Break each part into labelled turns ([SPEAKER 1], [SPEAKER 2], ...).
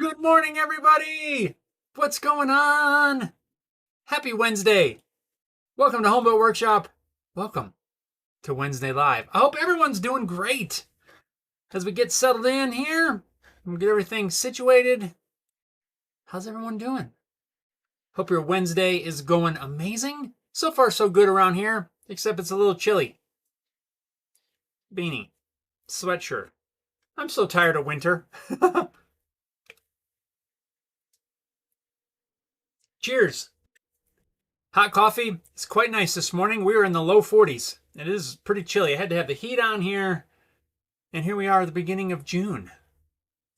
[SPEAKER 1] Good morning, everybody! What's going on? Happy Wednesday. Welcome to Homeboat Workshop. Welcome to Wednesday Live. I hope everyone's doing great. As we get settled in here, and get everything situated. How's everyone doing? Hope your Wednesday is going amazing. So far, so good around here, except it's a little chilly. Beanie, sweatshirt. I'm so tired of winter. Cheers. Hot coffee. It's quite nice this morning. We were in the low 40s. It is pretty chilly. I had to have the heat on here. And here we are at the beginning of June.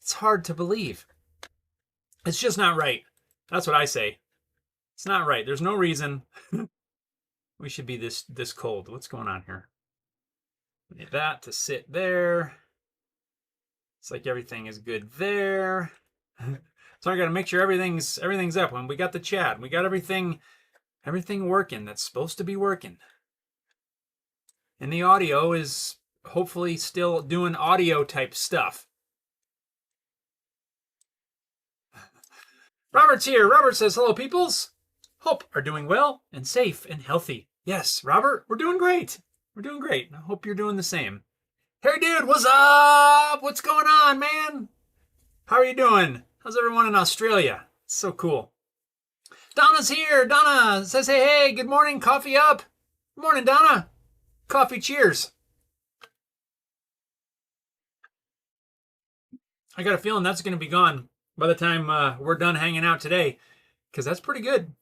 [SPEAKER 1] It's hard to believe. It's just not right. That's what I say. It's not right. There's no reason we should be this cold. What's going on here? We need that to sit there. It's like everything is good there. So I got to make sure everything's up. When we got the chat, we got everything working that's supposed to be working. And the audio is hopefully still doing audio type stuff. Robert's here. Robert says, hello, peoples. Hope are doing well and safe and healthy. Yes, Robert, we're doing great. We're doing great. I hope you're doing the same. Hey, dude, what's up? What's going on, man? How are you doing? How's everyone in Australia? It's so cool. Donna's here. Donna says, hey, good morning. Coffee up. Good morning, Donna. Coffee cheers. I got a feeling that's going to be gone by the time we're done hanging out today, because that's pretty good.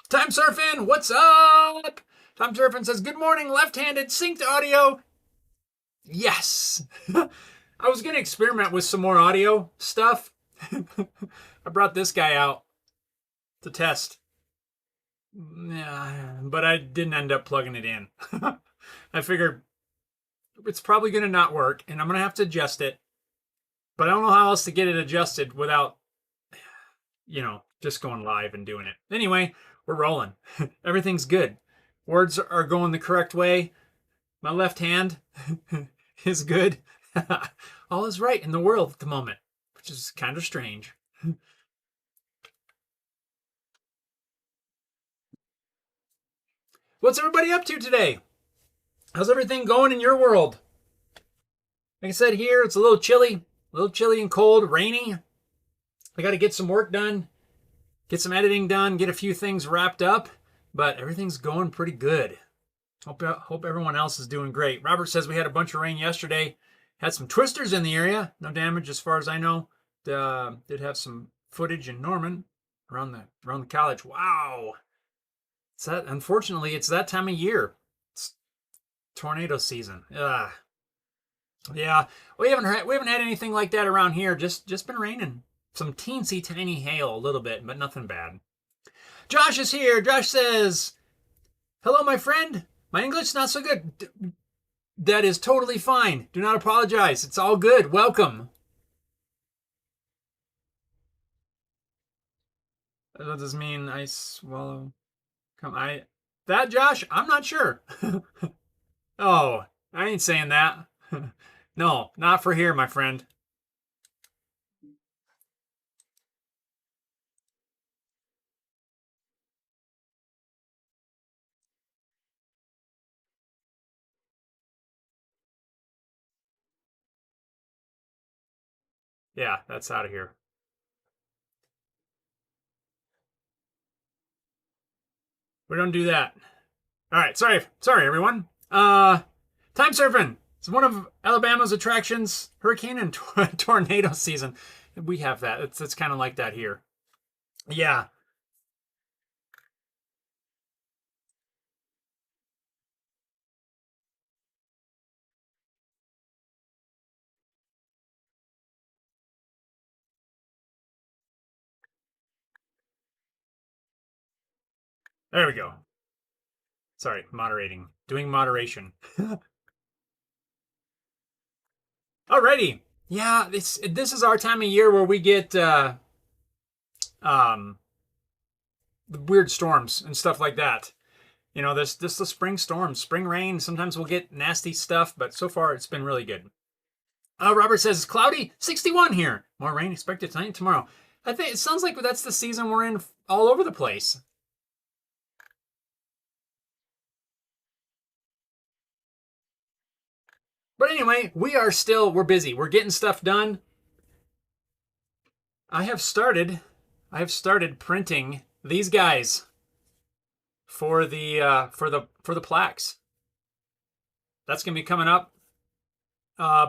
[SPEAKER 1] Time Surfing, what's up? Time Surfing says, good morning, left-handed synced audio. Yes. I was going to experiment with some more audio stuff. I brought this guy out to test. Yeah, but I didn't end up plugging it in. I figured it's probably going to not work, and I'm going to have to adjust it. But I don't know how else to get it adjusted without, just going live and doing it. Anyway, we're rolling. Everything's good. Words are going the correct way. My left hand is good. All is right in the world at the moment, which is kind of strange. What's everybody up to today? How's everything going in your world? Like I said, here it's a little chilly and cold, rainy. I got to get some work done, get some editing done, get a few things wrapped up, but everything's going pretty good. Hope everyone else is doing great. Robert says we had a bunch of rain yesterday. Had some twisters in the area. No damage as far as I know. Did have some footage in Norman around the college. Wow. Unfortunately, it's that time of year. It's tornado season. Yeah, we haven't had anything like that around here. Just been raining. Some teensy tiny hail a little bit, but nothing bad. Josh is here. Josh says, hello, my friend. My English not so good. That is totally fine. Do not apologize. It's all good. Welcome. That does mean I swallow. That, Josh, I'm not sure. Oh, I ain't saying that. No, not for here, my friend. Yeah, that's out of here. We don't do that. All right, sorry, everyone. Time surfing. It's one of Alabama's attractions, hurricane and tornado season. We have that. It's kind of like that here. Yeah. There we go. Sorry, moderating. Doing moderation. Alrighty. Yeah, this is our time of year where we get the weird storms and stuff like that. This the spring storms, spring rain. Sometimes we'll get nasty stuff, but so far it's been really good. Robert says it's cloudy, 61 here. More rain expected tonight and tomorrow. I think it sounds like that's the season we're in all over the place. But anyway, we're busy. We're getting stuff done. I have started printing these guys for the plaques. That's gonna be coming up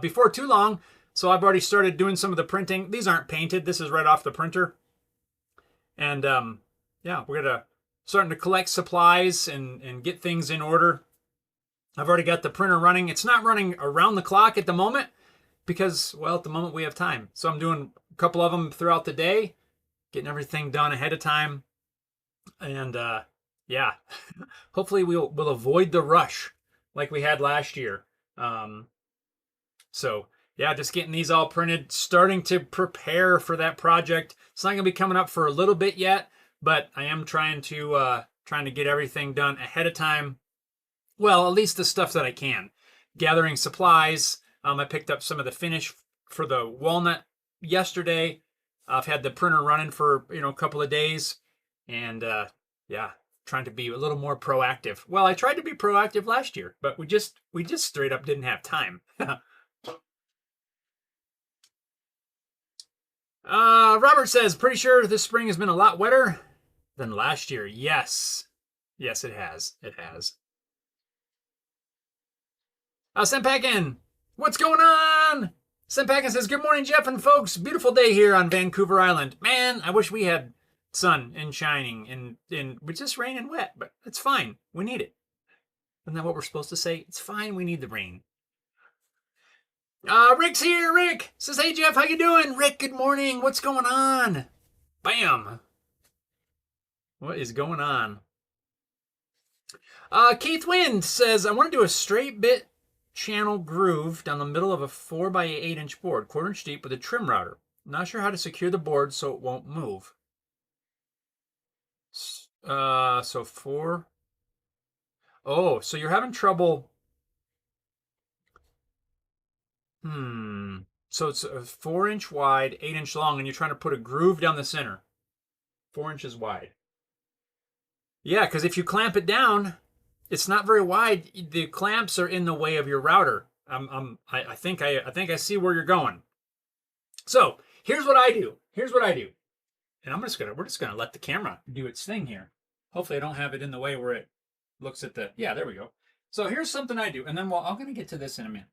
[SPEAKER 1] before too long. So I've already started doing some of the printing. These aren't painted. This is right off the printer. And yeah, we're starting to collect supplies and get things in order. I've already got the printer running. It's not running around the clock at the moment because, well, at the moment we have time. So I'm doing a couple of them throughout the day, getting everything done ahead of time. And yeah, hopefully we'll avoid the rush like we had last year. So yeah, just getting these all printed, starting to prepare for that project. It's not going to be coming up for a little bit yet, but I am trying to get everything done ahead of time. Well, at least the stuff that I can. Gathering supplies. I picked up some of the finish for the walnut yesterday. I've had the printer running for a couple of days, and yeah, trying to be a little more proactive. Well, I tried to be proactive last year, but we just straight up didn't have time. Robert says, pretty sure this spring has been a lot wetter than last year. Yes, it has. It has. Senpakin, what's going on? Senpakin says, good morning, Jeff and folks. Beautiful day here on Vancouver Island. Man, I wish we had sun and shining and it's just rain and wet, but it's fine. We need it. Isn't that what we're supposed to say? It's fine. We need the rain. Rick's here. Rick says, hey, Jeff, how you doing? Rick, good morning. What's going on? Bam. What is going on? Keith Wind says, I want to do a straight bit channel groove down the middle of a 4x8 inch board, 1/4 inch deep with a trim router. Not sure how to secure the board so it won't move. So 4. Oh, so you're having trouble. So it's a 4 inch wide, 8 inch long, and you're trying to put a groove down the center. 4 inches wide. Yeah, because if you clamp it down, it's not very wide. The clamps are in the way of your router. I think I see where you're going. So here's what I do. And we're just gonna let the camera do its thing here. Hopefully I don't have it in the way where it looks at the, yeah, there we go. So here's something I do, and then I'm gonna get to this in a minute.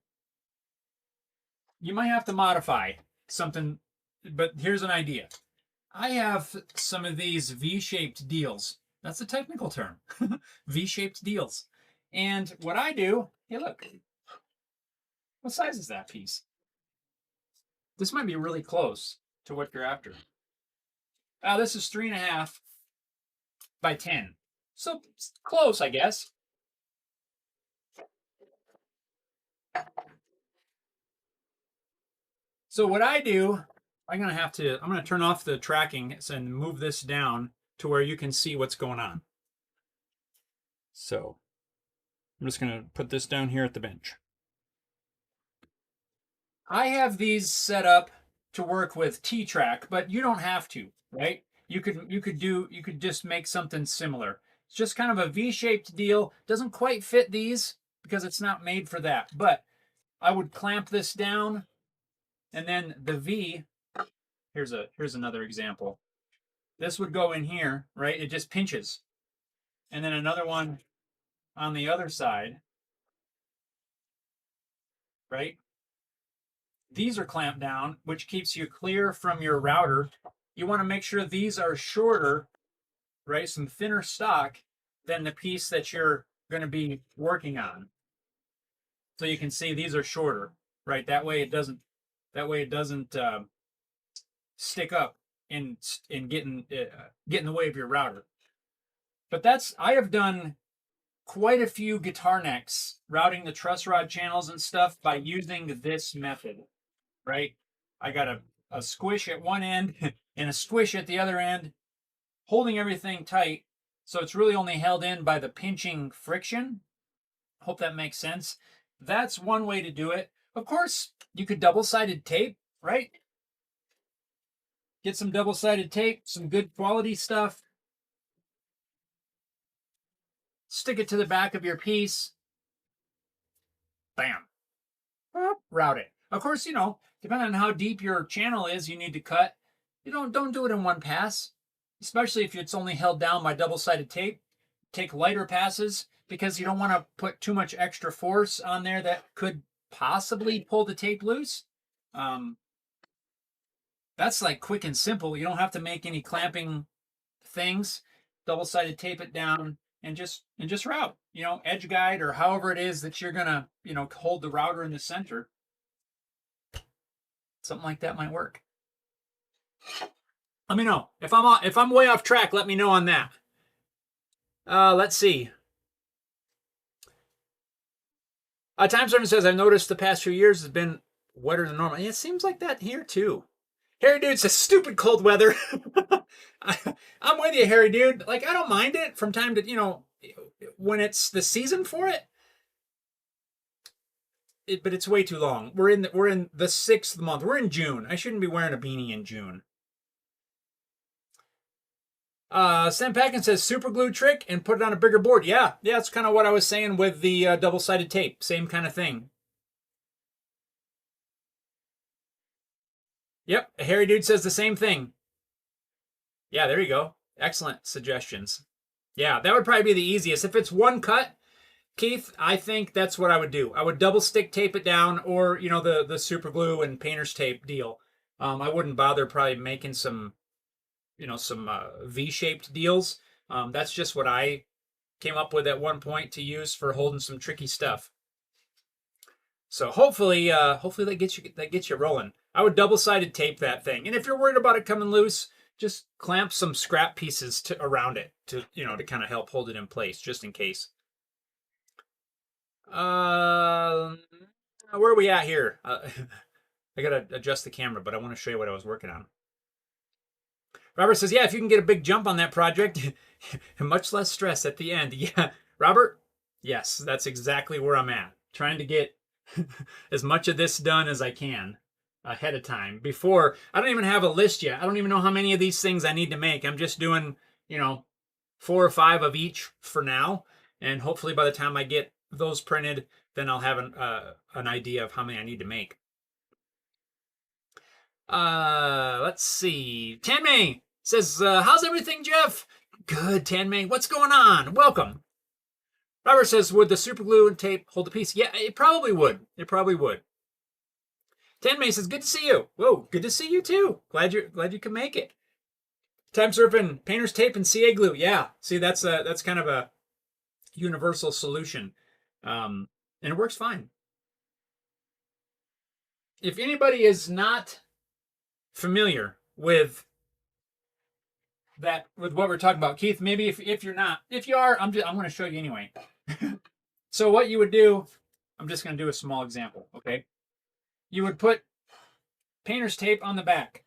[SPEAKER 1] You might have to modify something, but here's an idea. I have some of these V-shaped deals. That's a technical term. V-shaped deals. And what I do, hey, look. What size is that piece? This might be really close to what you're after. This is 3.5 by 10. So close, I guess. So what I do, I'm going to turn off the tracking and move this down to where you can see what's going on. So I'm just going to put this down here at the bench. I have these set up to work with T-Track, but you don't have to, right? You could just make something similar. It's just kind of a V-shaped deal. Doesn't quite fit these because it's not made for that, but I would clamp this down, and then the V, here's another example. This would go in here, right? It just pinches. And then another one on the other side, right? These are clamped down, which keeps you clear from your router. You want to make sure these are shorter, right? Some thinner stock than the piece that you're going to be working on. So you can see these are shorter, right? That way it doesn't stick up and get in the way of your router. But I have done quite a few guitar necks routing the truss rod channels and stuff by using this method, right? I got a squish at one end and a squish at the other end, holding everything tight. So it's really only held in by the pinching friction. Hope that makes sense. That's one way to do it. Of course, you could double-sided tape, right? Get some double-sided tape, some good quality stuff. Stick it to the back of your piece. Bam. Route it. Of course, depending on how deep your channel is, you need to cut. Don't do it in one pass, especially if it's only held down by double-sided tape. Take lighter passes because you don't want to put too much extra force on there that could possibly pull the tape loose. That's like quick and simple. You don't have to make any clamping things. Double-sided tape it down and just route. Edge guide or however it is that you're gonna hold the router in the center. Something like that might work. Let me know if I'm way off track. Let me know on that. Let's see. Time Servant says, I've noticed the past few years has been wetter than normal. It seems like that here too. Harry Dude says, stupid cold weather. I'm with you, Harry Dude. Like, I don't mind it from time to, when it's the season for it. But it's way too long. We're in the 6th month. We're in June. I shouldn't be wearing a beanie in June. Sam Packin says super glue trick and put it on a bigger board. Yeah, that's kind of what I was saying with the double-sided tape. Same kind of thing. Yep, Harry Dude says the same thing. Yeah, there you go. Excellent suggestions. Yeah, that would probably be the easiest. If it's one cut, Keith, I think that's what I would do. I would double stick tape it down, or the super glue and painter's tape deal. I wouldn't bother probably making some V-shaped deals. That's just what I came up with at one point to use for holding some tricky stuff. So hopefully that gets you rolling. I would double-sided tape that thing, and if you're worried about it coming loose, just clamp some scrap pieces around it to kind of help hold it in place, just in case. Where are we at here? I gotta adjust the camera, but I want to show you what I was working on. Robert says, yeah, if you can get a big jump on that project, much less stress at the end. Yeah, Robert, yes, that's exactly where I'm at. Trying to get as much of this done as I can ahead of time. Before, I don't even have a list yet. I don't even know how many of these things I need to make. I'm just doing, 4 or 5 of each for now. And hopefully by the time I get those printed, then I'll have an idea of how many I need to make. Let's see. Tanmay says, how's everything, Jeff? Good, Tanmay. What's going on? Welcome. Robert says, would the super glue and tape hold the piece? Yeah, it probably would. It probably would. Tanmay says, good to see you. Whoa, good to see you too. Glad you can make it. Time Surfing, painter's tape and CA glue. Yeah, see, that's kind of a universal solution. And it works fine. If anybody is not familiar with what we're talking about, Keith, maybe if you're not, if you are, I'm going to show you anyway. So what you would do, I'm just going to do a small example, okay? You would put painter's tape on the back.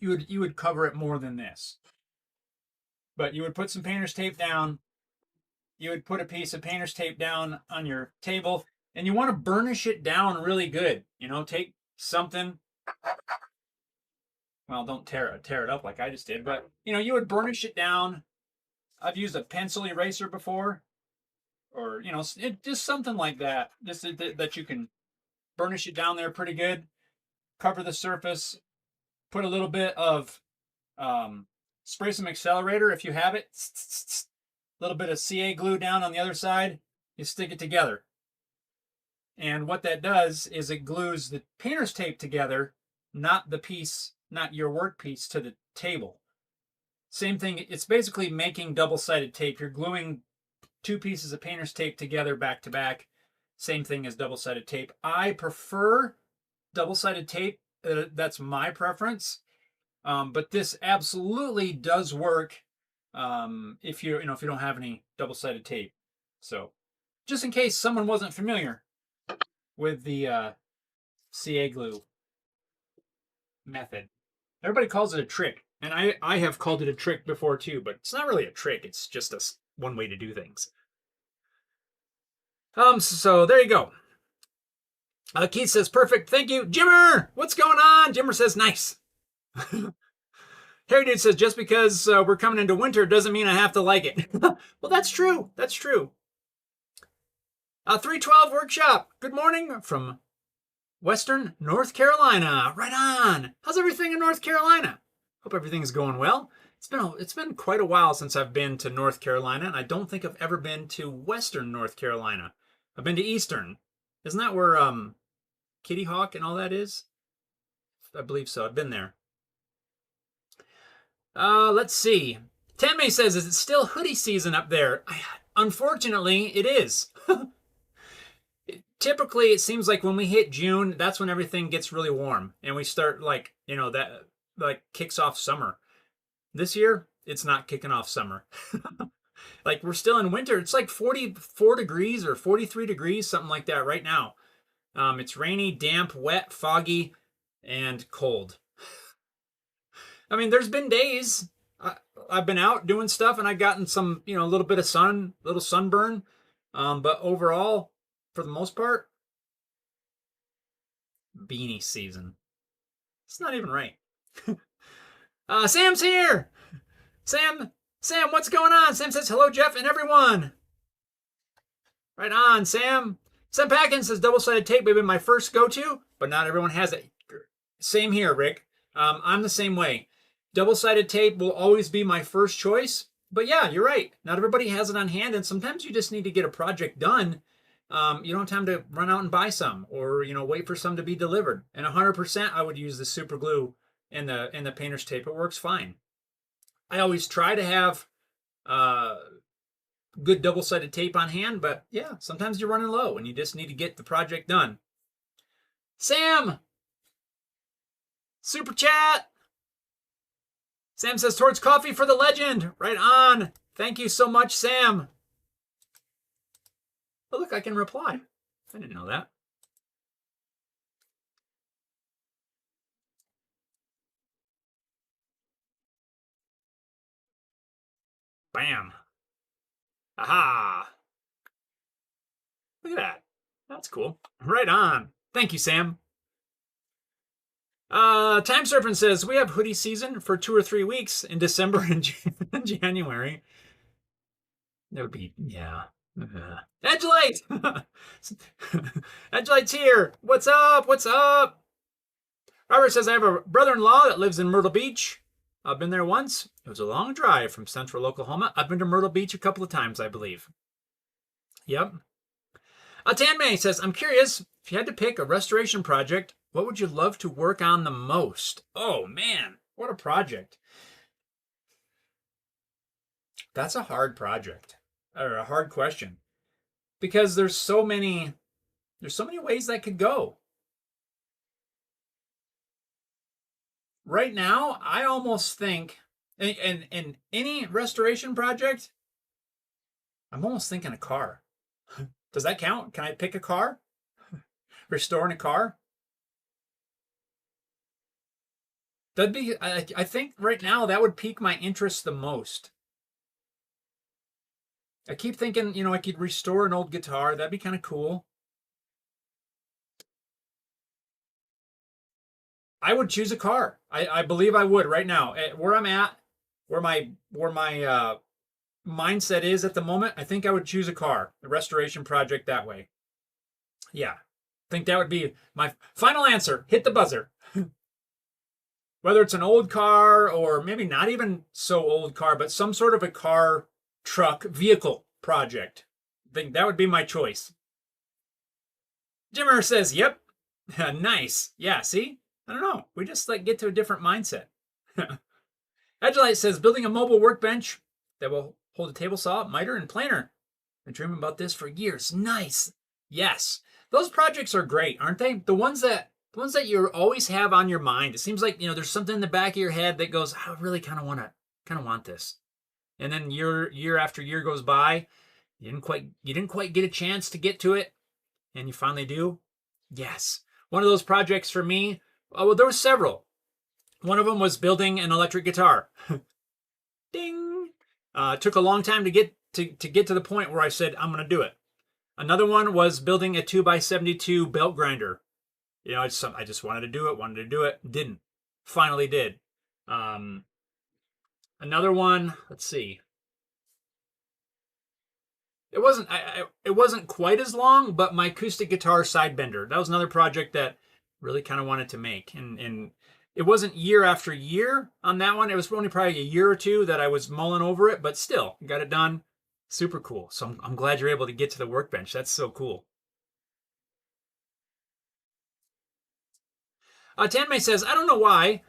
[SPEAKER 1] You would cover it more than this, but you would put some painter's tape down. You would put a piece of painter's tape down on your table, and you want to burnish it down really good. Take something. Well, don't tear it up like I just did, but you would burnish it down. I've used a pencil eraser before, or just something like that, just that you can burnish it down there pretty good. Cover the surface. Put a little bit of spray some accelerator if you have it. A little bit of CA glue down on the other side. You stick it together, and what that does is it glues the painter's tape together, not your work piece, to the table. Same thing, it's basically making double-sided tape. You're gluing 2 pieces of painter's tape together back to back. Same thing as double-sided tape. I prefer double-sided tape. That's my preference. But this absolutely does work if you don't have any double-sided tape. So just in case someone wasn't familiar with the CA glue method. Everybody calls it a trick, and I have called it a trick before too, but it's not really a trick. It's just one way to do things. So there you go. Keith says, perfect. Thank you. Jimmer, what's going on? Jimmer says, nice. Harry Dude says, just because we're coming into winter doesn't mean I have to like it. Well, that's true. That's true. 312 Workshop. Good morning from Western North Carolina. Right on. How's everything in North Carolina? Hope everything's going well. It's been quite a while since I've been to North Carolina, and I don't think I've ever been to Western North Carolina. I've been to Eastern. Isn't that where Kitty Hawk and all that is? I believe so. I've been there. Let's see. Tanmay says, is it still hoodie season up there? Unfortunately, it is. Typically, it seems like when we hit June, that's when everything gets really warm. And we start that kicks off summer. This year, it's not kicking off summer. Like we're still in winter. It's like 44 degrees or 43 degrees, something like that right now. It's rainy, damp, wet, foggy, and cold. I mean, there's been days I've been out doing stuff and I've gotten some, a little bit of little sunburn. But overall, for the most part, beanie season. It's not even right. Sam's here. Sam, what's going on? Sam says, hello, Jeff and everyone. Right on, Sam. Sam Packins says, double-sided tape would be my first go-to, but not everyone has it. Same here, Rick. I'm the same way. Double-sided tape will always be my first choice. But yeah, you're right. Not everybody has it on hand, and sometimes you just need to get a project done. You don't have time to run out and buy some or, wait for some to be delivered. And 100% I would use the super glue and the painter's tape. It works fine. I always try to have good double-sided tape on hand, but yeah, sometimes you're running low and you just need to get the project done. Sam! Super chat! Sam says, towards coffee for the legend. Right on. Thank you so much, Sam. Oh, look, I can reply. I didn't know that. Bam. Aha. Look at that. That's cool. Right on. Thank you, Sam. Time Serpent says, we have hoodie season for 2 or 3 weeks in December and January. That would be, yeah. Edgelight! Edgelight's here. What's up? What's up? Robert says, I have a brother-in-law that lives in Myrtle Beach. I've been there once. It was a long drive from central Oklahoma. I've been to Myrtle Beach a couple of times, I believe. Yep. Tanmay says, I'm curious, if you had to pick a restoration project, what would you love to work on the most? Oh, man, what a project. That's a hard project, or a hard question, because there's so many ways that could go. Right now, I almost think, in any restoration project, I'm almost thinking a car. Does that count? Can I pick a car? Restoring a car? That'd be, I think right now that would pique my interest the most. I keep thinking, I could restore an old guitar. That'd be kind of cool. I would choose a car. I believe I would right now. Where I'm at, where my mindset is at the moment, I think I would choose a car, a restoration project that way. Yeah, I think that would be my final answer. Hit the buzzer. Whether it's an old car or maybe not even so old car, but some sort of a car, truck, vehicle project. I think that would be my choice. Jimmer says, yep. Nice. Yeah, see? I don't know. We just get to a different mindset. Edgelight says, building a mobile workbench that will hold a table saw, miter, and planer. Been dreaming about this for years. Nice. Yes. Those projects are great, aren't they? The ones that you always have on your mind. It seems like, there's something in the back of your head that goes, I really kind of want this. And then year after year goes by, you didn't quite get a chance to get to it, and you finally do. Yes. One of those projects for me, well, there were several. One of them was building an electric guitar. Ding. Took a long time to get to the point where I said, I'm going to do it. Another one was building a 2x72 belt grinder. You know, I just wanted to do it, didn't. Finally did. Another one, let's see. It wasn't quite as long, but my acoustic guitar sidebender. That was another project that really kind of wanted to make, and it wasn't year after year on that one. It was only probably a year or two that I was mulling over it, but still got it done. Super cool. So I'm glad you're able to get to the workbench. That's so cool. Tanmay says, I don't know why,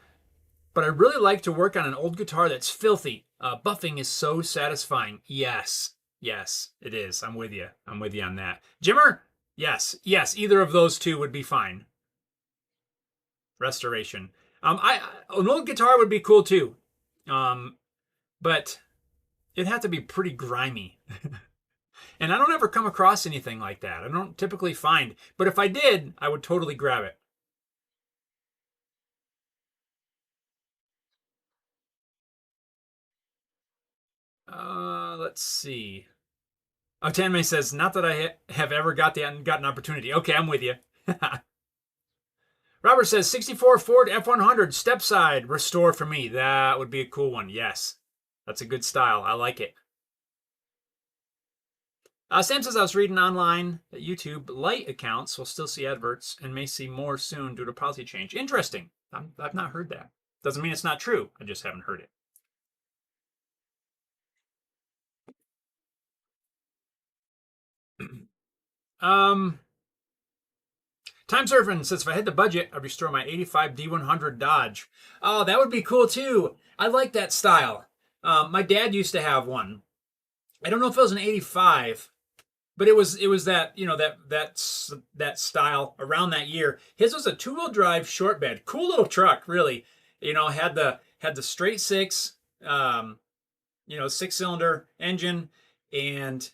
[SPEAKER 1] but I really like to work on an old guitar that's filthy. Buffing is so satisfying. Yes, yes, it is. I'm with you. I'm with you on that. Jimmer, yes, yes. Either of those two would be fine. Restoration. An old guitar would be cool too, but it'd have to be pretty grimy. And I don't ever come across anything like that. I don't typically find, but if I did, I would totally grab it. Let's see. Oh, Tanmay says, not that I have ever got an opportunity. Okay, I'm with you. Robert says, 64 Ford F100 step side restore for me. That would be a cool one. Yes, that's a good style. I like it. Sam says, I was reading online that YouTube light accounts will still see adverts and may see more soon due to policy change. Interesting. I've not heard that. Doesn't mean it's not true. I just haven't heard it. Time Surfing says, if I had the budget, I'd restore my 85 D100 Dodge. Oh, that would be cool too. I like that style. My dad used to have one. I don't know if it was an 85, but it was that, you know, that style around that year. His was a two-wheel drive short bed. Cool little truck, really. You know, had the straight six, you know, 6-cylinder engine, and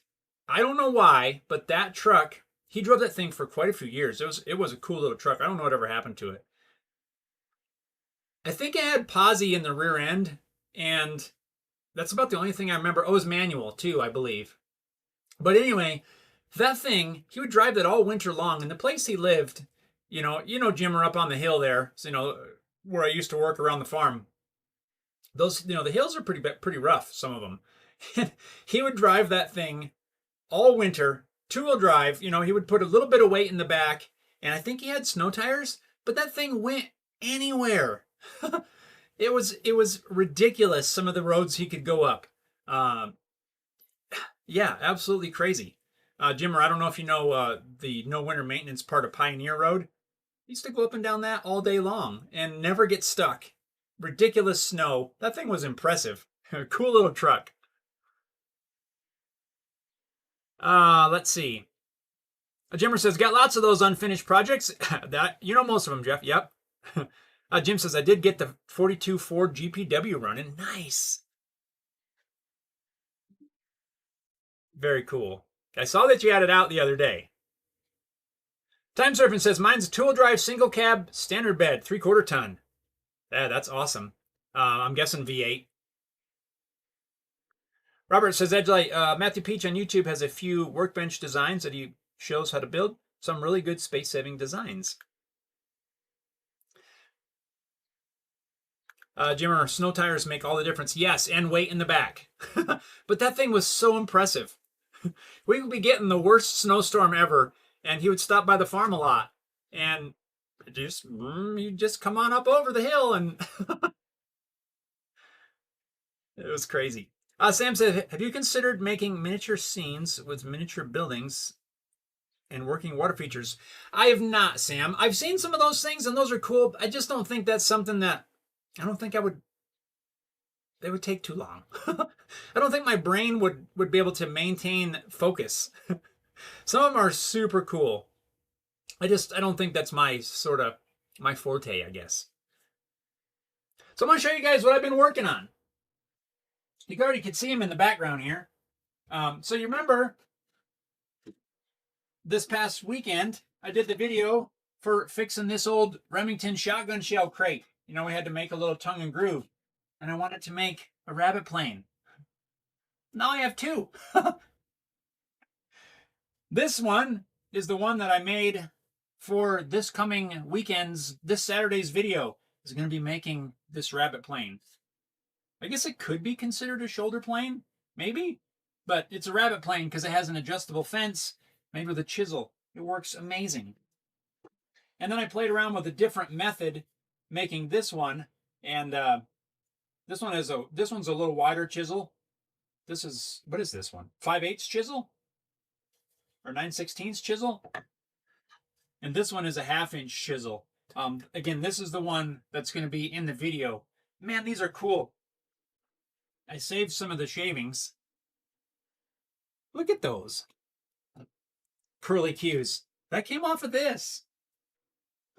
[SPEAKER 1] I don't know why, but that truck, he drove that thing for quite a few years. It was a cool little truck. I don't know whatever happened to it. I think it had posi in the rear end, and that's about the only thing I remember. Oh, it was manual too, I believe. But anyway, that thing, he would drive that all winter long. And the place he lived, Jim, are up on the hill there, so, you know, where I used to work around the farm. Those, you know, the hills are pretty rough, some of them. And he would drive that thing all winter, two-wheel drive. You know, he would put a little bit of weight in the back, and I think he had snow tires, but that thing went anywhere. It was ridiculous, some of the roads he could go up. Yeah, absolutely crazy. Jimmer, I don't know if you know the no winter maintenance part of Pioneer Road. He used to go up and down that all day long and never get stuck. Ridiculous snow. That thing was impressive. Cool little truck. Let's see. Jimmer says, got lots of those unfinished projects. That you know most of them, Jeff. Yep. Jim says, I did get the 42 Ford GPW running. Nice. Very cool. I saw that you had it out the other day. Time Surfing says, mine's a two-wheel drive single cab standard bed, 3/4 ton. Yeah, that's awesome. I'm guessing V8. Robert says, Edgelight, Matthew Peach on YouTube has a few workbench designs that he shows how to build. Some really good space-saving designs. Jimmer, snow tires make all the difference. Yes, and weight in the back. But that thing was so impressive. We would be getting the worst snowstorm ever, and he would stop by the farm a lot. And you just come on up over the hill, and it was crazy. Sam said, have you considered making miniature scenes with miniature buildings and working water features? I have not, Sam. I've seen some of those things, and those are cool. I just don't think that's something that I don't think they would take too long. I don't think my brain would be able to maintain focus. Some of them are super cool. I don't think that's my forte, I guess. So I'm going to show you guys what I've been working on. You already can see him in the background here. So you remember this past weekend, I did the video for fixing this old Remington shotgun shell crate. You know, we had to make a little tongue and groove. And I wanted to make a rabbit plane. Now I have two. This one is the one that I made for this coming weekend's, this Saturday's video is going to be making this rabbit plane. I guess it could be considered a shoulder plane, maybe, but it's a rabbit plane because it has an adjustable fence made with a chisel. It works amazing. And then I played around with a different method making this one, and this one's a little wider chisel. This is, what is this one? 5/8 chisel or 9/16 chisel, and this one is a 1/2 inch chisel. Again, this is the one that's going to be in the video. Man, these are cool. I saved some of the shavings. Look at those curly cues. That came off of this.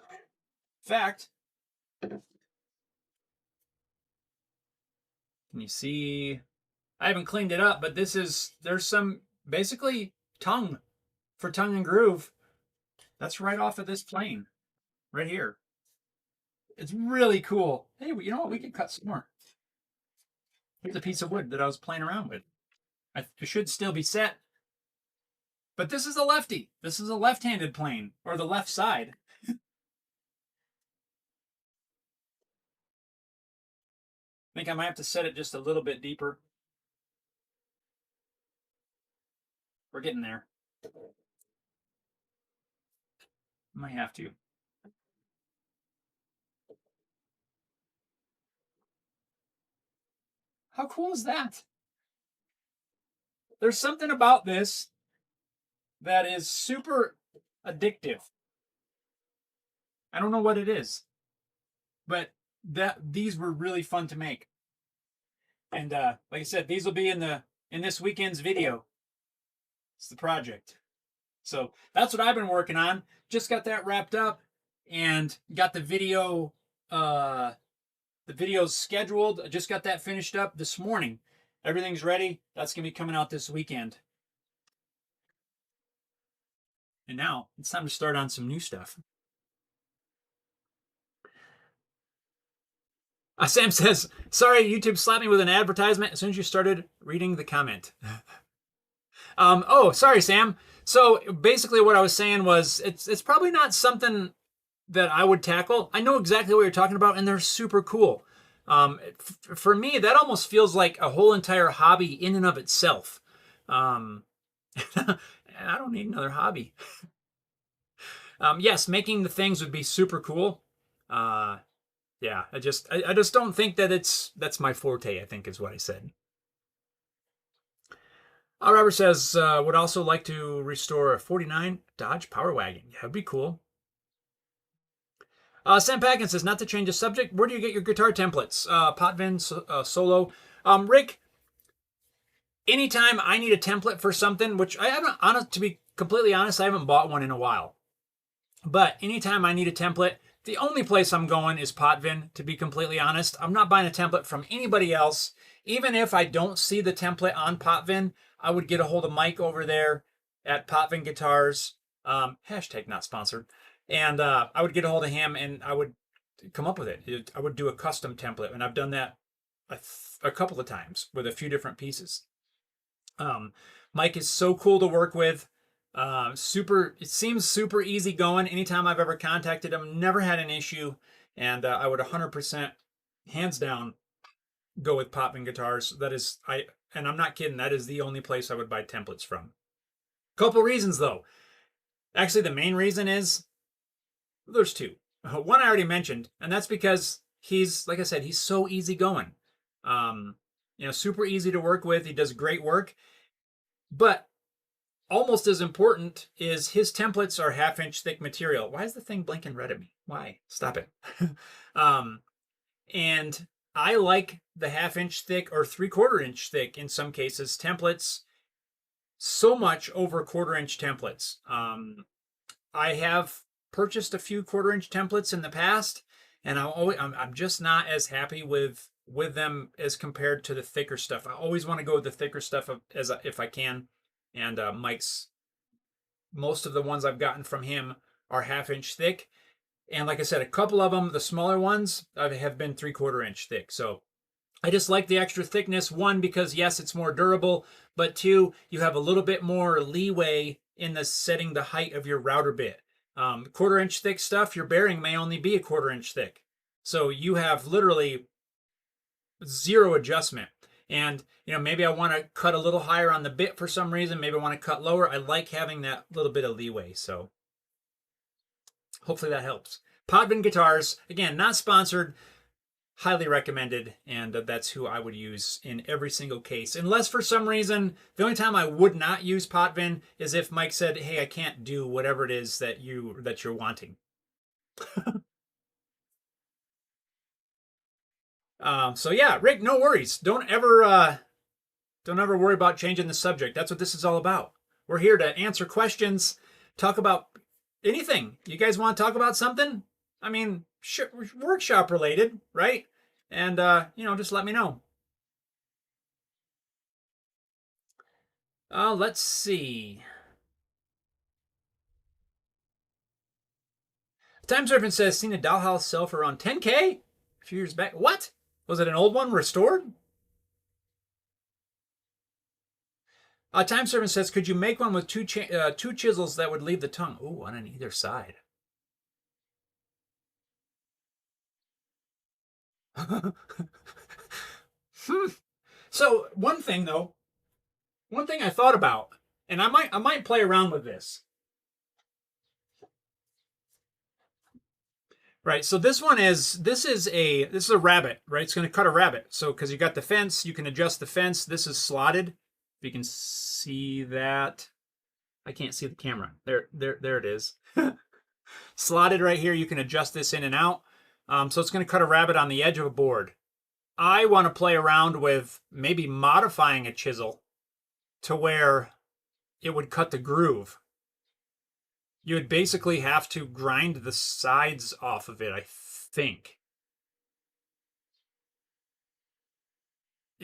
[SPEAKER 1] In fact, can you see? I haven't cleaned it up, but there's some basically tongue for tongue and groove. That's right off of this plane, right here. It's really cool. Hey, you know what? We could cut some more. Here's a piece of wood that I was playing around with. It should still be set. But this is a lefty. This is a left-handed plane, or the left side. I think I might have to set it just a little bit deeper. We're getting there. Might have to. How cool is that? There's something about this that is super addictive. I don't know what it is, but these were really fun to make. And like I said, these will be in this weekend's video. It's the project. So that's what I've been working on. Just got that wrapped up and got the video the video's scheduled. I just got that finished up this morning. Everything's ready. That's going to be coming out this weekend. And now it's time to start on some new stuff. Sam says, sorry, YouTube slapped me with an advertisement as soon as you started reading the comment. Oh, sorry, Sam. So basically what I was saying was it's probably not something that I would tackle. I know exactly what you're talking about, and they're super cool. For me, that almost feels like a whole entire hobby in and of itself. And I don't need another hobby. Yes, making the things would be super cool. Yeah, I just don't think that that's my forte, I think is what I said. Robert says, would also like to restore a 49 Dodge Power Wagon. Yeah, that'd be cool. Sam Packin says, not to change the subject, where do you get your guitar templates? Potvin, Solo. Rick, anytime I need a template for something, which I haven't, to be completely honest, I haven't bought one in a while. But anytime I need a template, the only place I'm going is Potvin, to be completely honest. I'm not buying a template from anybody else. Even if I don't see the template on Potvin, I would get a hold of Mike over there at Potvin Guitars. Hashtag not sponsored. And I would get a hold of him and I would come up with it. I would do a custom template. And I've done that a couple of times with a few different pieces. Mike is so cool to work with. It seems super easy going. Anytime I've ever contacted him, never had an issue. And I would 100%, hands down, go with Potvin Guitars. And I'm not kidding. That is the only place I would buy templates from. Couple reasons though. Actually, the main reason is, there's two. One I already mentioned, and that's because he's, like I said, he's so easygoing. Super easy to work with. He does great work. But almost as important is his templates are 1/2 inch thick material. Why is the thing blinking red at me? Why? Stop it. And I like the 1/2 inch thick or 3/4 inch thick in some cases templates so much over 1/4 inch templates. I have purchased a few 1/4 inch templates in the past, and I'm just not as happy with them as compared to the thicker stuff. I always want to go with the thicker stuff if I can. And most of the ones I've gotten from him are 1/2 inch thick. And like I said, a couple of them, the smaller ones, have been 3/4 inch thick. So I just like the extra thickness. One, because yes, it's more durable, but two, you have a little bit more leeway in the setting the height of your router bit. quarter-inch thick stuff, your bearing may only be a quarter-inch thick. So you have literally zero adjustment. And, maybe I want to cut a little higher on the bit for some reason. Maybe I want to cut lower. I like having that little bit of leeway. So hopefully that helps. Podvin Guitars, again, not sponsored, highly recommended, and that's who I would use in every single case. Unless for some reason, the only time I would not use Potvin is if Mike said, hey, I can't do whatever it is that you're wanting. So yeah, Rick, no worries. Don't ever worry about changing the subject. That's what this is all about. We're here to answer questions, talk about anything. You guys want to talk about something? I mean, workshop related, right? And, just let me know. Let's see. Time Servant says, seen a dollhouse sell for around 10K a few years back. What? Was it an old one restored? Time Servant says, could you make one with two chisels that would leave the tongue? Ooh, one on either side. So one thing I thought about, and I might play around with this. Right, so this is a rabbit, right? It's going to cut a rabbit. So because you got the fence, you can adjust the fence. This is slotted. If you can see that, I can't see the camera. There it is. Slotted right here. You can adjust this in and out. So it's going to cut a rabbit on the edge of a board. I want to play around with maybe modifying a chisel to where it would cut the groove. You would basically have to grind the sides off of it, I think.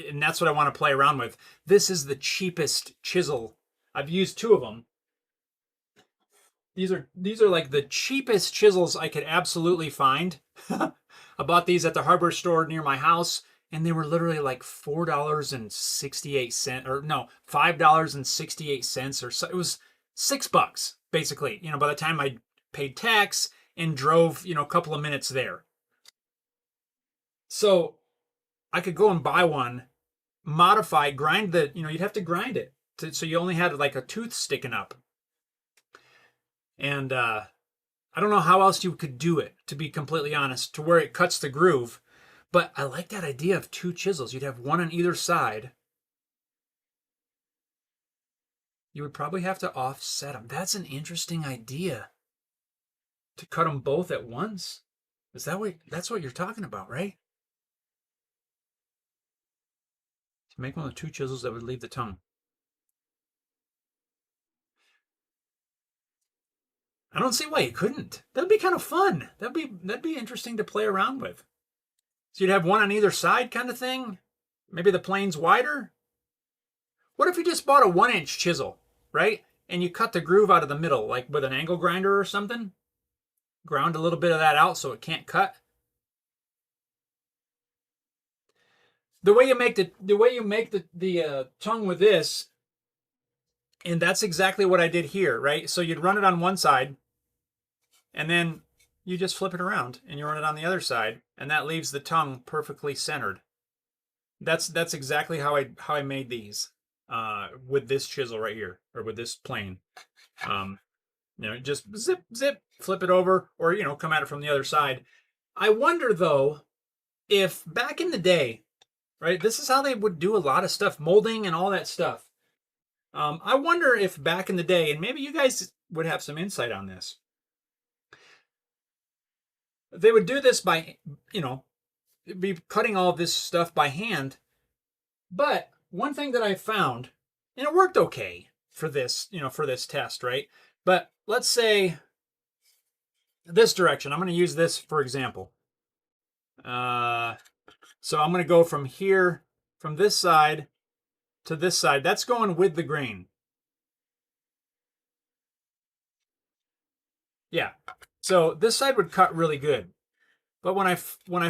[SPEAKER 1] And that's what I want to play around with. This is the cheapest chisel. I've used two of them. These are like the cheapest chisels I could absolutely find. I bought these at the hardware store near my house, and they were literally like $4.68, or no, $5.68, or so. It was $6 basically. By the time I paid tax and drove, a couple of minutes there. So I could go and buy one, modify, grind you'd have to grind it so you only had like a tooth sticking up. And I don't know how else you could do it, to be completely honest, to where it cuts the groove. But I like that idea of two chisels. You'd have one on either side. You would probably have to offset them. That's an interesting idea. To cut them both at once? That's what you're talking about, right? To make one of the two chisels that would leave the tongue. I don't see why you couldn't. That'd be kind of fun. That'd be interesting to play around with. So you'd have one on either side kind of thing. Maybe the plane's wider. What if you just bought a 1-inch chisel, right? And you cut the groove out of the middle, like with an angle grinder or something? Ground a little bit of that out so it can't cut. The way you make the tongue with this, and that's exactly what I did here, right? So you'd run it on one side, and then you just flip it around, and you run it on the other side, and that leaves the tongue perfectly centered. That's exactly how I made these with this chisel right here, or with this plane. Just zip, flip it over, or come at it from the other side. I wonder though, if back in the day, right? This is how they would do a lot of stuff, molding and all that stuff. I wonder if back in the day, and maybe you guys would have some insight on this, they would do this by, be cutting all this stuff by hand. But one thing that I found, and it worked okay for this, for this test, right? But let's say this direction. I'm going to use this for example. So I'm going to go from here, from this side to this side. That's going with the grain. Yeah. So this side would cut really good. But when I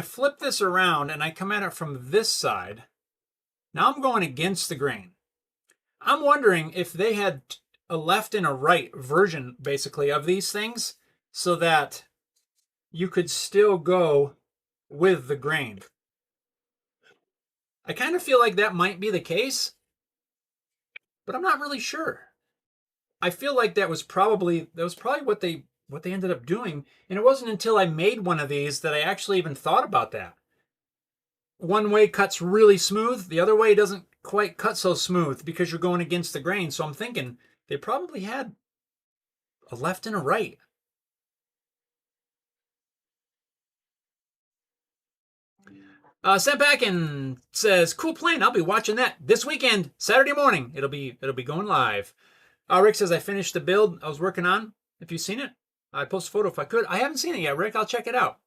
[SPEAKER 1] flip this around and I come at it from this side, now I'm going against the grain. I'm wondering if they had a left and a right version, basically, of these things, so that you could still go with the grain. I kind of feel like that might be the case, but I'm not really sure. I feel like that was probably what they ended up doing, and it wasn't until I made one of these that I actually even thought about that. One way cuts really smooth, the other way doesn't quite cut so smooth because you're going against the grain. So I'm thinking they probably had a left and a right. Sent back and says, "Cool plane. I'll be watching that this weekend, Saturday morning. It'll be going live." Rick says, "I finished the build I was working on. If you've seen it, I'd post a photo if I could. I haven't seen it yet, Rick. I'll check it out.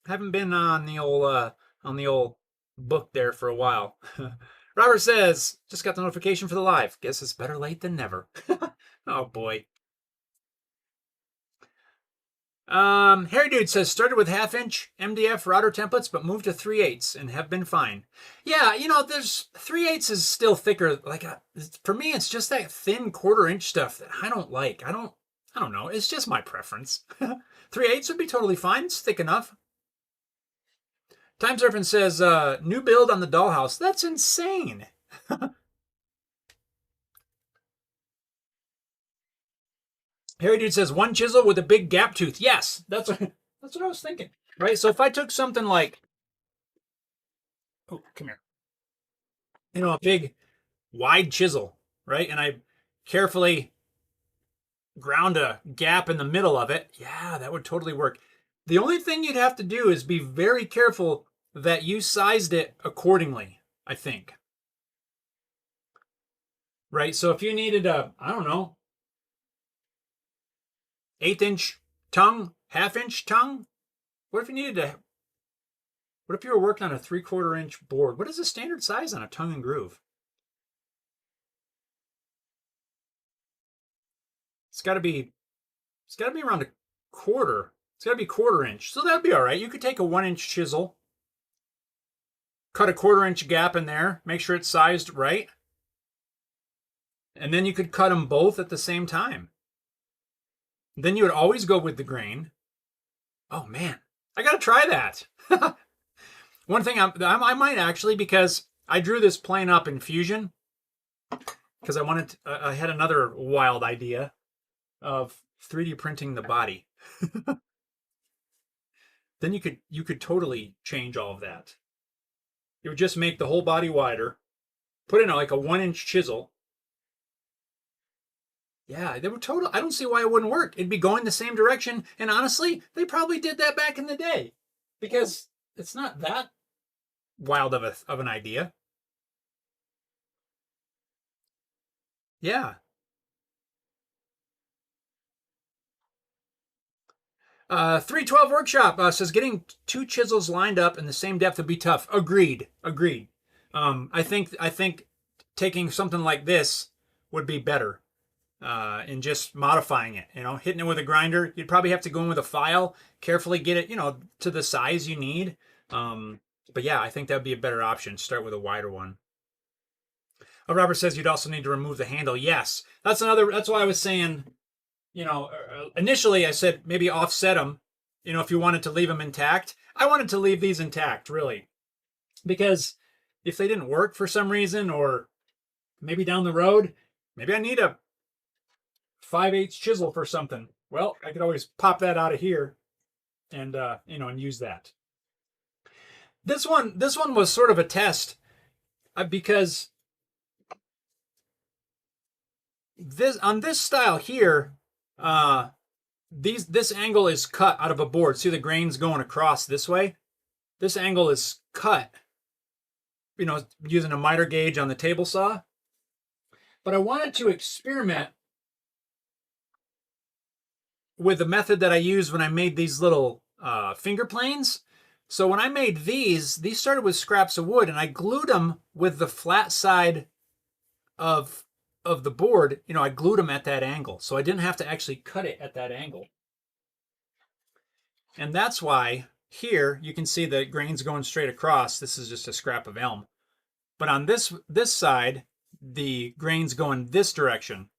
[SPEAKER 1] I haven't been on the old book there for a while." Robert says, "Just got the notification for the live. Guess it's better late than never." Oh boy. Harry Dude says, "Started with 1/2" MDF router templates, but moved to 3/8 and have been fine." Yeah, there's 3/8 is still thicker. For me, it's just that thin 1/4" stuff that I don't like. I don't know. It's just my preference. 3/8 would be totally fine. It's thick enough. Time Surfing says, "New build on the dollhouse." That's insane. Harry Dude says, "One chisel with a big gap tooth." Yes, that's what I was thinking. Right? So if I took something like, oh, come here, a big wide chisel, right? And I carefully ground a gap in the middle of it. Yeah, that would totally work. The only thing you'd have to do is be very careful that you sized it accordingly, I think. Right? So if you needed I don't know, 1/8" tongue, 1/2" tongue, what if you were working on a 3/4" board? What is the standard size on a tongue and groove? It's got to be around 1/4. It's got to be 1/4". So that'd be all right. You could take a 1" chisel, cut a 1/4" gap in there, make sure it's sized right, and then you could cut them both at the same time. Then you would always go with the grain. Oh man, I gotta try that. One thing I might actually, because I drew this plane up in Fusion because I had another wild idea of 3D printing the body. Then you could totally change all of that. It would just make the whole body wider, put in like a 1" chisel. Yeah, they would totally. I don't see why it wouldn't work. It'd be going the same direction, and honestly, they probably did that back in the day because it's not that wild of an idea. Yeah. 312 Workshop says, "Getting 2 chisels lined up in the same depth would be tough." Agreed. I think taking something like this would be better. And just modifying it, hitting it with a grinder. You'd probably have to go in with a file, carefully get it, to the size you need. But yeah, I think that'd be a better option. Start with a wider one. Robert says you'd also need to remove the handle. Yes, that's why I was saying, initially I said maybe offset them, if you wanted to leave them intact. I wanted to leave these intact, really, because if they didn't work for some reason, or maybe down the road, maybe I need a 5/8 chisel for something. Well, I could always pop that out of here and and use that. This one was sort of a test because on this style here, this angle is cut out of a board. See the grains going across this way? This angle is cut, using a miter gauge on the table saw. But I wanted to experiment with the method that I used when I made these little finger planes. So when I made these started with scraps of wood, and I glued them with the flat side of the board. I glued them at that angle, so I didn't have to actually cut it at that angle. And that's why here you can see the grains going straight across. This is just a scrap of elm. But on this side, the grains going this direction,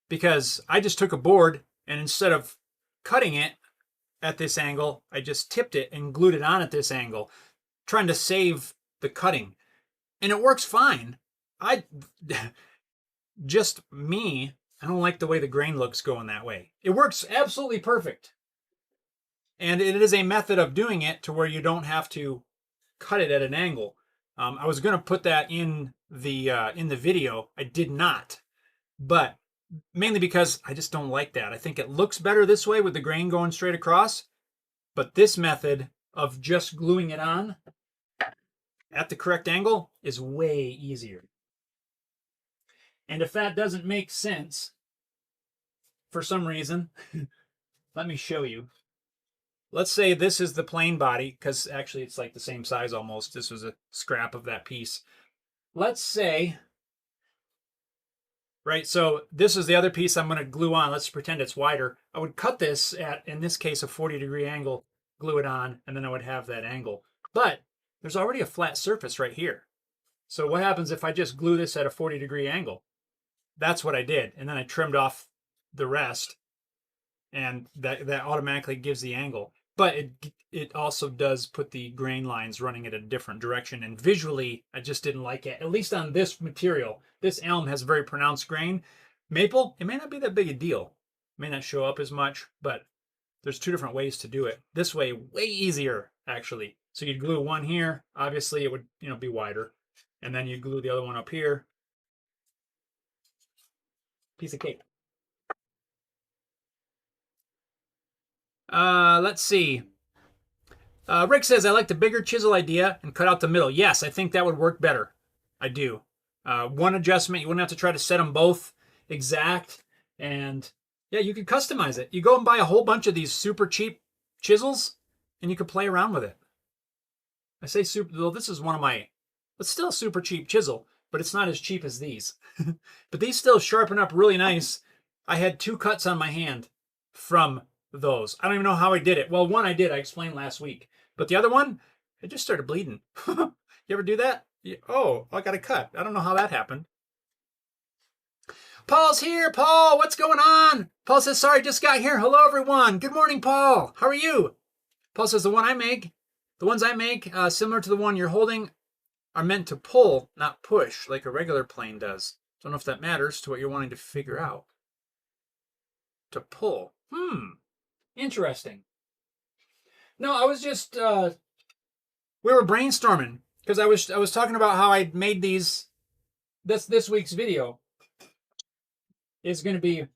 [SPEAKER 1] because I just took a board, and instead of cutting it at this angle, I just tipped it and glued it on at this angle, trying to save the cutting. And it works fine. Just me, I don't like the way the grain looks going that way. It works absolutely perfect. And it is a method of doing it to where you don't have to cut it at an angle. I was going to put that in the video. I did not, but mainly because I just don't like that. I think it looks better this way with the grain going straight across, but this method of just gluing it on at the correct angle is way easier. And if that doesn't make sense for some reason, let me show you. Let's say this is the plain body, because actually it's like the same size almost. This was a scrap of that piece. Let's say, right, so this is the other piece I'm going to glue on. Let's pretend it's wider. I would cut this at, in this case, a 40-degree angle, glue it on, and then I would have that angle. But there's already a flat surface right here. So what happens if I just glue this at a 40-degree angle? That's what I did. And then I trimmed off the rest, and that automatically gives the angle. But it also does put the grain lines running at a different direction. And visually, I just didn't like it. At least on this material. This elm has very pronounced grain. Maple, it may not be that big a deal. It may not show up as much, but there's two different ways to do it. This way, way easier, actually. So you'd glue one here. Obviously, it would be wider. And then you glue the other one up here. Piece of cake. Let's see. Rick says, I like the bigger chisel idea and cut out the middle. Yes, I think that would work better. I do. One adjustment, you wouldn't have to try to set them both exact. And yeah, you could customize it. You go and buy a whole bunch of these super cheap chisels and you could play around with it. I say super, though this is one of my, it's still a super cheap chisel, but it's not as cheap as these. But these still sharpen up really nice. I had 2 cuts on my hand from those. I don't even know how I did it. Well, one I did, I explained last week. But the other one, it just started bleeding. You ever do that? Oh, I got a cut. I don't know how that happened. Paul's here. Paul, what's going on? Paul says, sorry, just got here. Hello, everyone. Good morning, Paul. How are you? Paul says, the ones I make, similar to the one you're holding, are meant to pull, not push, like a regular plane does. Don't know if that matters to what you're wanting to figure out. To pull. Interesting. No, I was just, we were brainstorming because I was talking about how I made these. This week's video is going to be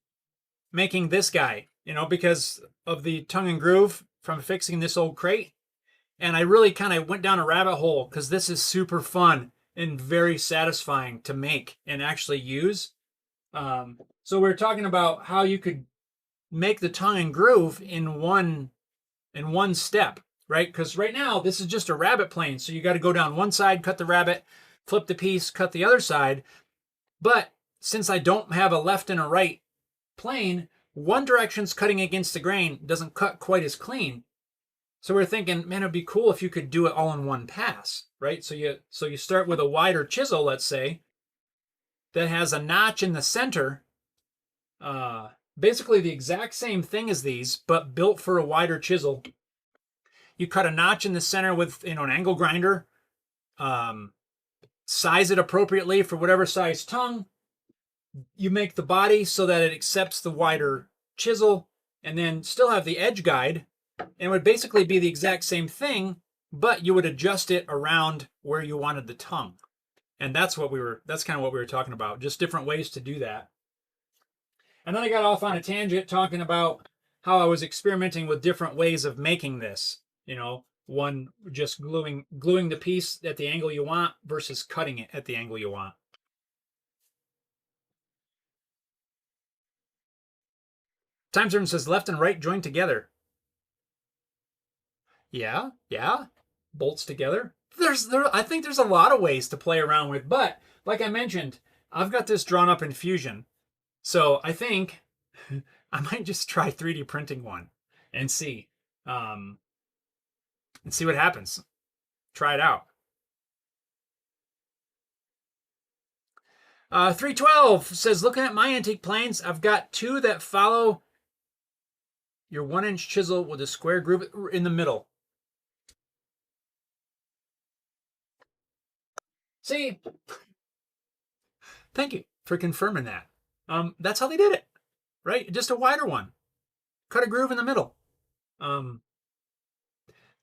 [SPEAKER 1] making this guy, because of the tongue and groove from fixing this old crate. And I really kind of went down a rabbit hole because this is super fun and very satisfying to make and actually use. So we're talking about how you could make the tongue and groove in one step, right? Because right now this is just a rabbit plane, so you got to go down one side, cut the rabbit, flip the piece, cut the other side. But since I don't have a left and a right plane, one direction's cutting against the grain, doesn't cut quite as clean. So we're thinking, man, it'd be cool if you could do it all in one pass, right? So you start with a wider chisel, let's say, that has a notch in the center. Basically the exact same thing as these, but built for a wider chisel. You cut a notch in the center with an angle grinder. Size it appropriately for whatever size tongue. You make the body so that it accepts the wider chisel, and then still have the edge guide. And it would basically be the exact same thing, but you would adjust it around where you wanted the tongue. And that's kind of what we were talking about, just different ways to do that. And then I got off on a tangent talking about how I was experimenting with different ways of making this. One just gluing the piece at the angle you want versus cutting it at the angle you want. Time Servant says left and right joined together. Yeah. Bolts together. I think there's a lot of ways to play around with, but like I mentioned, I've got this drawn up in Fusion. So I think I might just try 3D printing one and see what happens. Try it out. 312 says, looking at my antique planes, I've got 2 that follow your 1-inch chisel with a square groove in the middle. See, thank you for confirming that. That's how they did it, right? Just a wider one. Cut a groove in the middle.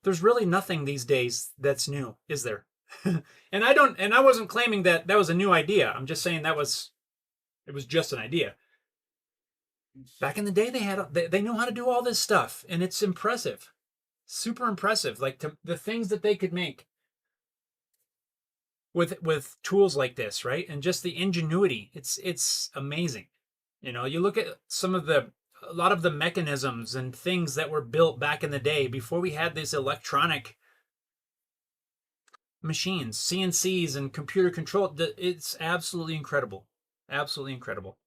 [SPEAKER 1] There's really nothing these days that's new, is there? And I wasn't claiming that was a new idea. I'm just saying it was just an idea. Back in the day, they know how to do all this stuff, and it's impressive, super impressive. Like the things that they could make with tools like this, right? And just the ingenuity, it's amazing. You look at a lot of the mechanisms and things that were built back in the day before we had these electronic machines, CNCs and computer control. It's absolutely incredible. Absolutely incredible.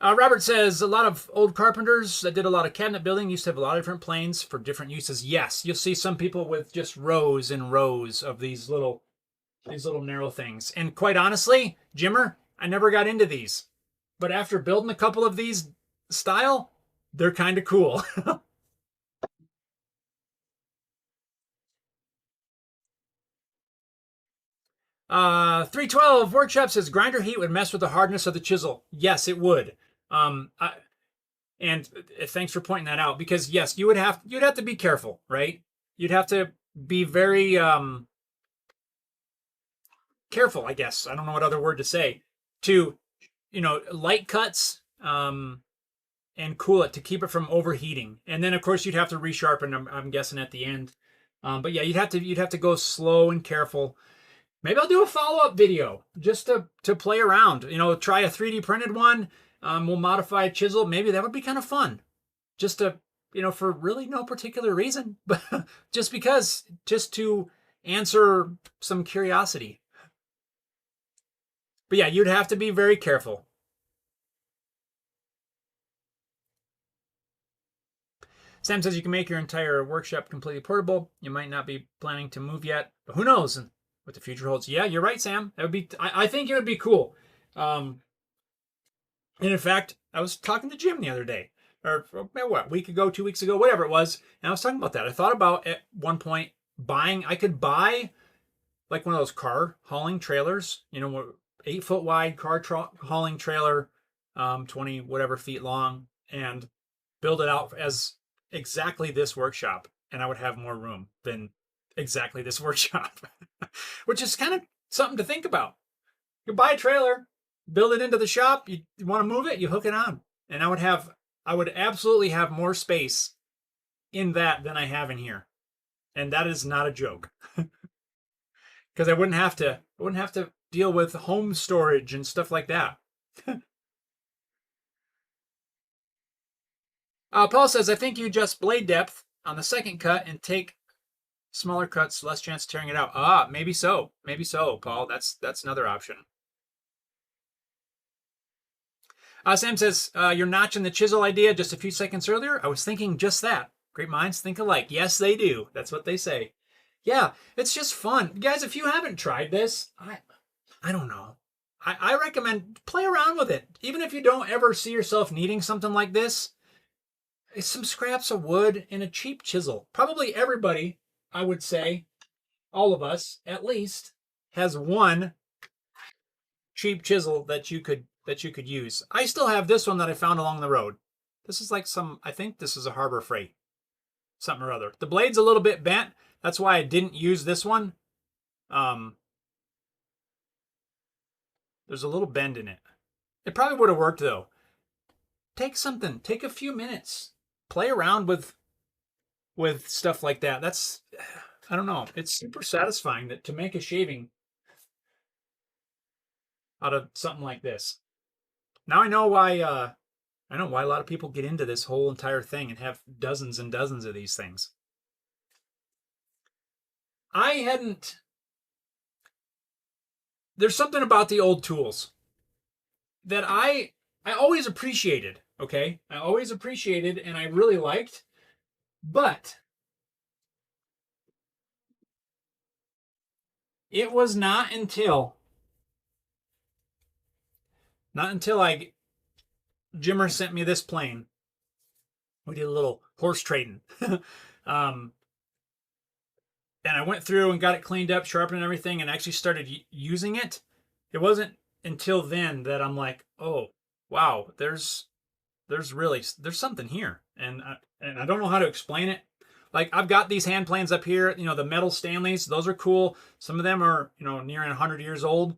[SPEAKER 1] Robert says a lot of old carpenters that did a lot of cabinet building used to have a lot of different planes for different uses. Yes, you'll see some people with just rows and rows of these little narrow things. And quite honestly, Jimmer, I never got into these. But after building a couple of these style, they're kind of cool. 312 Workshop says grinder heat would mess with the hardness of the chisel. Yes, it would. And thanks for pointing that out, because yes, you'd have to be careful, right? You'd have to be very careful, I guess. I don't know what other word to say. To light cuts and cool it to keep it from overheating. And then of course you'd have to resharpen, I'm guessing, at the end. But yeah, you'd have to go slow and careful. Maybe I'll do a follow-up video just to play around. Try a 3D printed one. We'll modify a chisel. Maybe that would be kind of fun. Just to, for really no particular reason, but just to answer some curiosity. But yeah, you'd have to be very careful. Sam says you can make your entire workshop completely portable. You might not be planning to move yet, but who knows what the future holds. Yeah, you're right, Sam. That would be. I think it would be cool. And in fact, I was talking to Jim the other day, or what, a week ago, 2 weeks ago, whatever it was, and I was talking about that. I thought about at one point I could buy like one of those car hauling trailers, 8-foot wide car hauling trailer, 20 whatever feet long, and build it out as exactly this workshop, and I would have more room than exactly this workshop, which is kind of something to think about. You buy a trailer, build it into the shop, you want to move it, you hook it on, and I would absolutely have more space in that than I have in here, and that is not a joke. Because I wouldn't have to deal with home storage and stuff like that. Paul says, I think you adjust blade depth on the second cut and take smaller cuts, less chance of tearing it out. Maybe so, Paul. That's another option. Sam says, you're notching the chisel idea just a few seconds earlier. I was thinking just that. Great minds think alike. Yes, they do. That's what they say. Yeah, it's just fun. Guys, if you haven't tried this, I don't know. I recommend play around with it. Even if you don't ever see yourself needing something like this, it's some scraps of wood and a cheap chisel. Probably everybody, I would say, all of us at least, has one cheap chisel that you could use. I still have this one that I found along the road. This is like I think this is a Harbor Freight, something or other. The blade's a little bit bent. That's why I didn't use this one. There's a little bend in it. It probably would have worked though. Take a few minutes. Play around with stuff like that. That's, I don't know. It's super satisfying to make a shaving out of something like this. Now I know why a lot of people get into this whole entire thing and have dozens and dozens of these things. There's something about the old tools that I always appreciated, okay? I always appreciated and I really liked, but it was not until Jimmer sent me this plane. We did a little horse trading. And I went through and got it cleaned up, sharpened and everything, and actually started using it. It wasn't until then that I'm like, oh, wow, there's something here. And I don't know how to explain it. Like, I've got these hand planes up here, the metal Stanleys. Those are cool. Some of them are, nearing 100 years old.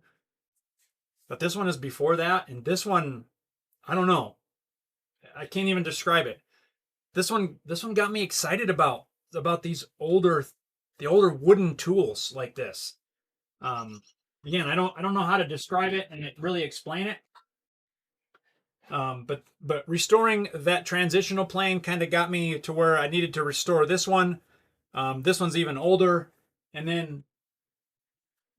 [SPEAKER 1] But this one is before that. And this one, I don't know. I can't even describe it. This one got me excited about the older wooden tools like this. Again, I don't know how to describe it and really explain it. But restoring that transitional plane kind of got me to where I needed to restore this one. This one's even older, and then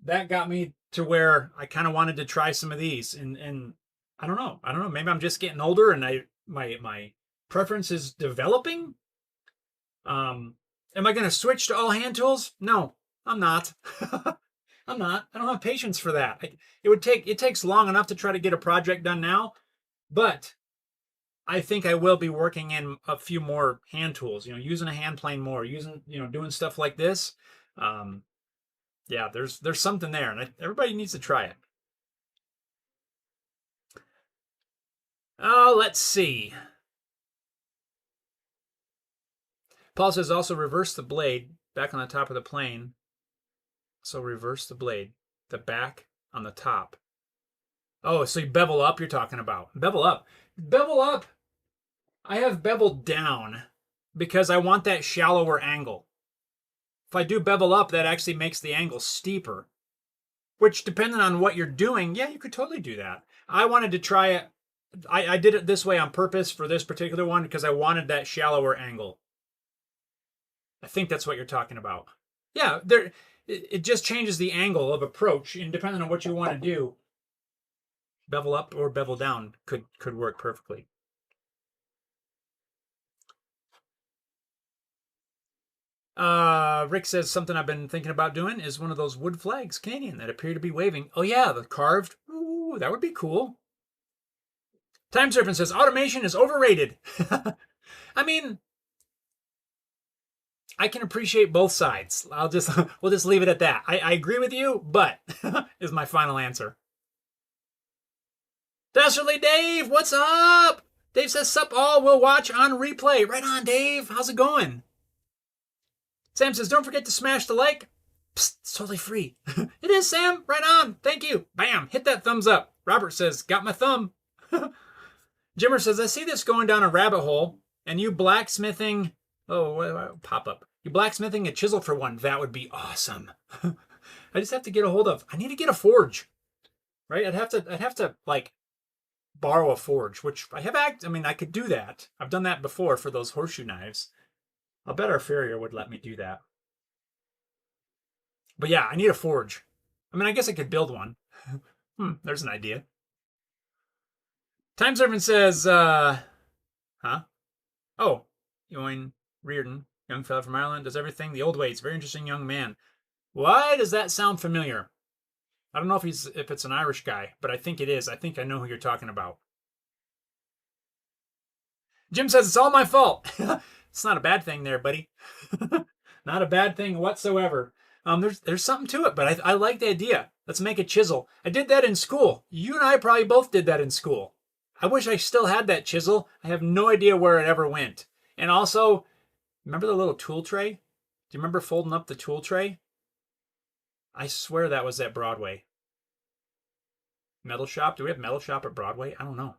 [SPEAKER 1] that got me to where I kind of wanted to try some of these. And I don't know. Maybe I'm just getting older, and my preference is developing. Am I going to switch to all hand tools? No, I'm not. I'm not. I don't have patience for that. It takes long enough to try to get a project done now. But I think I will be working in a few more hand tools, using a hand plane more, doing stuff like this. Yeah, there's something there, and everybody needs to try it. Oh, let's see. Paul says also reverse the blade back on the top of the plane. So reverse the blade, the back on the top. Oh, so you bevel up you're talking about. Bevel up. Bevel up. I have beveled down because I want that shallower angle. If I do bevel up, that actually makes the angle steeper. Which, depending on what you're doing, yeah, you could totally do that. I wanted to try it. I did it this way on purpose for this particular one because I wanted that shallower angle. I think that's what you're talking about. Yeah, it just changes the angle of approach, and depending on what you want to do, bevel up or bevel down could work perfectly. Rick says something I've been thinking about doing is one of those wood flags, Canadian, that appear to be waving. Oh yeah, the carved. Ooh, that would be cool. Time Serpent says automation is overrated. I mean, I can appreciate both sides. We'll just leave it at that. I agree with you, but is my final answer. Dastardly Dave, what's up? Dave says, sup all, we'll watch on replay. Right on, Dave. How's it going? Sam says, don't forget to smash the like. Psst, it's totally free. It is, Sam. Right on. Thank you. Bam. Hit that thumbs up. Robert says, got my thumb. Jimmer says, I see this going down a rabbit hole, and you blacksmithing... Oh, pop up. You blacksmithing a chisel for one. That would be awesome. I just have to get a hold of... I need to get a forge. Right? I'd have to like, borrow a forge, which I could do that. I've done that before for those horseshoe knives. I'll bet our farrier would let me do that. But yeah, I need a forge. I guess I could build one. There's an idea. Time Servant says, huh? Oh, Ewan Reardon, young fellow from Ireland, does everything the old ways. Very interesting young man. Why does that sound familiar? I don't know if it's an Irish guy, but I think it is. I think I know who you're talking about. Jim says, it's all my fault. It's not a bad thing there, buddy. Not a bad thing whatsoever. There's something to it, but I like the idea. Let's make a chisel. I did that in school. You and I probably both did that in school. I wish I still had that chisel. I have no idea where it ever went. And also, remember the little tool tray? Do you remember folding up the tool tray? I swear that was at Broadway. Metal Shop? Do we have Metal Shop at Broadway? I don't know.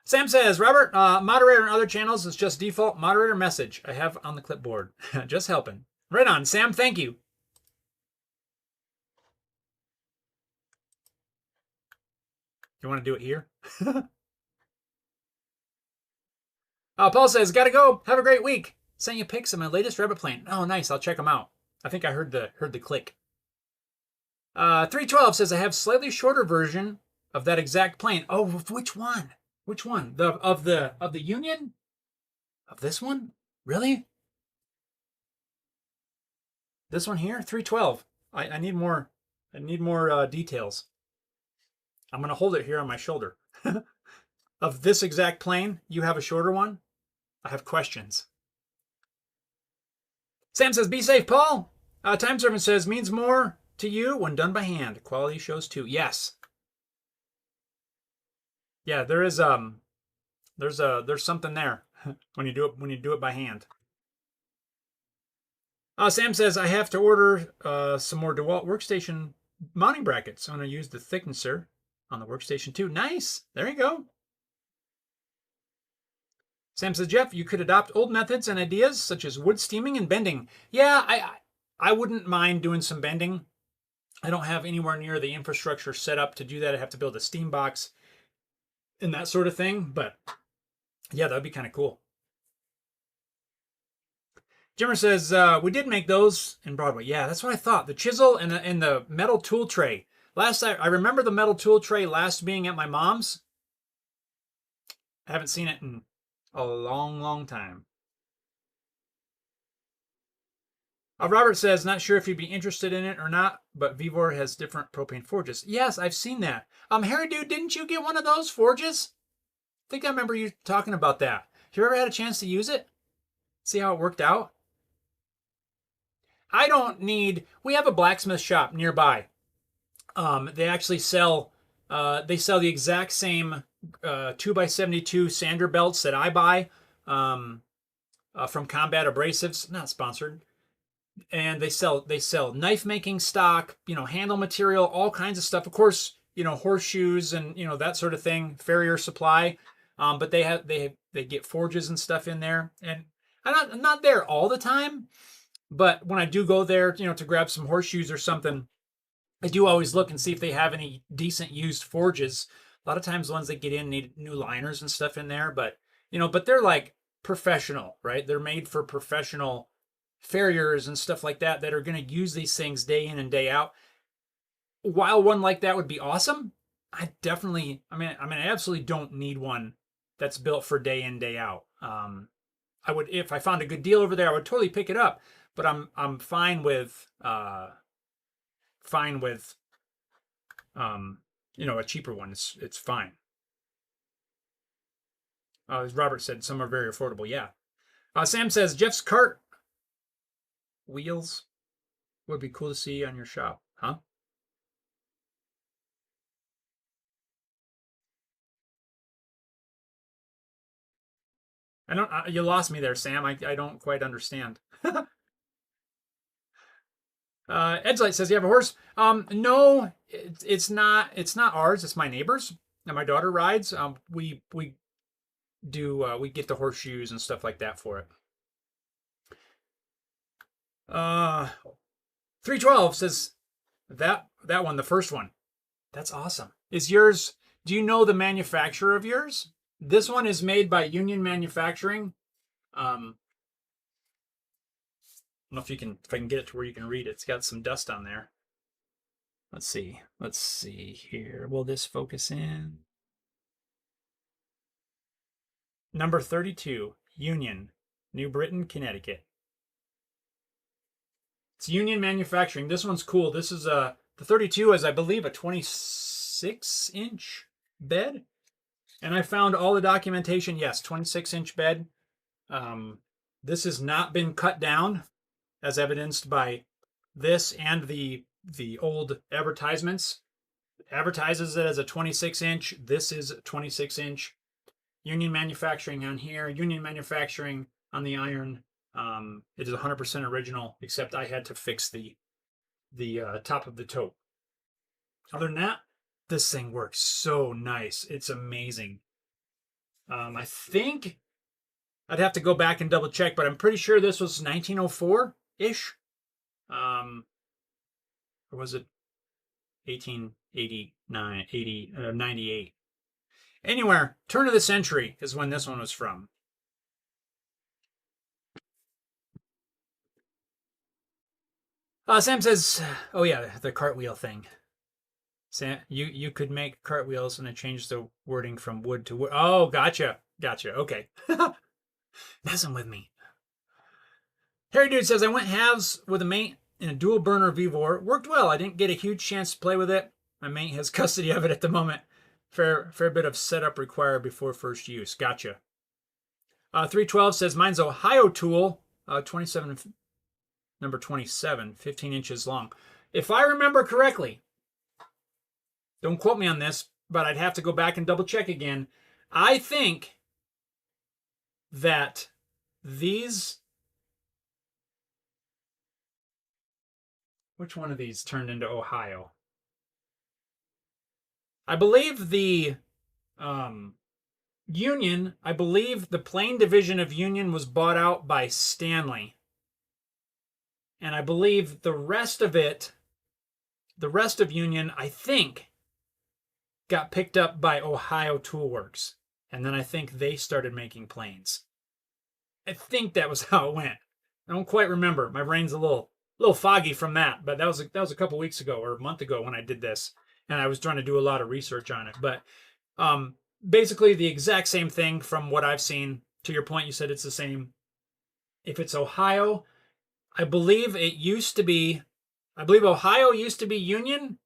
[SPEAKER 1] Sam says, Robert, moderator on other channels is just default moderator message I have on the clipboard. Just helping. Right on, Sam. Thank you. You want to do it here? Paul says, gotta go. Have a great week. Sent you pics of my latest rabbit plane. Oh, nice. I'll check them out. I think I heard the click. 312 says, I have slightly shorter version of that exact plane. Oh, which one? Which one? Of the Union? Of this one? Really? This one here? 312. I need more details. I'm going to hold it here on my shoulder. Of this exact plane, you have a shorter one? I have questions. Sam says, be safe, Paul. Time Servant says, means more to you when done by hand. Quality shows too. Yes. Yeah, there is there's something there when you do it by hand. Sam says, I have to order some more DeWalt workstation mounting brackets. I'm going to use the thicknesser on the workstation too. Nice. There you go. Sam says, Jeff, you could adopt old methods and ideas such as wood steaming and bending. Yeah, I wouldn't mind doing some bending. I don't have anywhere near the infrastructure set up to do that. I have to build a steam box and that sort of thing. But yeah, that'd be kind of cool. Jimmer says, we did make those in Broadway. Yeah, that's what I thought. The chisel and the metal tool tray. I remember the metal tool tray last being at my mom's. I haven't seen it in a long, long time. Robert says, not sure if you'd be interested in it or not, but Vevor has different propane forges. Yes, I've seen that. Harry Dude, didn't you get one of those forges? I think I remember you talking about that. Have you ever had a chance to use it? See how it worked out? We have a blacksmith shop nearby. They actually sell the exact same 2x72 sander belts that I buy from Combat Abrasives, not sponsored. And they sell knife making stock, handle material, all kinds of stuff. Of course, horseshoes and that sort of thing, farrier supply. But they get forges and stuff in there. And I'm not there all the time, but when I do go there, to grab some horseshoes or something, I do always look and see if they have any decent used forges. A lot of times the ones that get in need new liners and stuff in there, but they're like professional, right? They're made for professional farriers and stuff like that are going to use these things day in and day out. While one like that would be awesome, I absolutely don't need one that's built for day in, day out. I would, if I found a good deal over there, I would totally pick it up. But I'm fine with a cheaper one. It's fine. As Robert said, some are very affordable. Yeah. Sam says Jeff's cart wheels would be cool to see on your shop, huh? You lost me there, Sam. I don't quite understand. Edgelight says, you have a horse? No, it's not ours. It's my neighbor's. And my daughter rides. We get the horseshoes and stuff like that for it. 312 says that one, the first one. That's awesome. Is yours, do you know the manufacturer of yours? This one is made by Union Manufacturing. I don't know if I can get it to where you can read it. It's got some dust on there. Let's see here. Will this focus in? Number 32, Union, New Britain, Connecticut. It's Union Manufacturing. This one's cool. This is the 32 is, I believe, a 26-inch bed. And I found all the documentation. Yes, 26-inch bed. This has not been cut down, as evidenced by this and the old advertisements. It advertises it as a 26-inch. This is 26-inch. Union Manufacturing on here. Union Manufacturing on the iron. It is 100% original, except I had to fix the top of the tote. Other than that, this thing works so nice. It's amazing. I think I'd have to go back and double check, but I'm pretty sure this was 1904-ish. Or was it 1889, 98? Anywhere, turn of the century is when this one was from. Sam says, oh yeah, the cartwheel thing. Sam, you could make cartwheels and then change the wording from wood to wood. Oh, gotcha. Okay. Messing with me. Harry Dude says, I went halves with a mate in a dual burner Vevor. Worked well. I didn't get a huge chance to play with it. My mate has custody of it at the moment. Fair bit of setup required before first use. Gotcha. 312 says, mine's Ohio tool, 27, number 27, 15 inches long. If I remember correctly, don't quote me on this, but I'd have to go back and double check again. I think that these, which one of these turned into Ohio? I believe the Union, I believe the plain division of Union was bought out by Stanley. And I believe the rest of it, the rest of Union, I think, got picked up by Ohio Toolworks. And then I think they started making planes. I think that was how it went. I don't quite remember. My brain's a little foggy from that, but that was a couple weeks ago or a month ago when I did this, and I was trying to do a lot of research on it. But basically the exact same thing from what I've seen. To your point, you said it's the same. If it's Ohio, I believe Ohio used to be Union.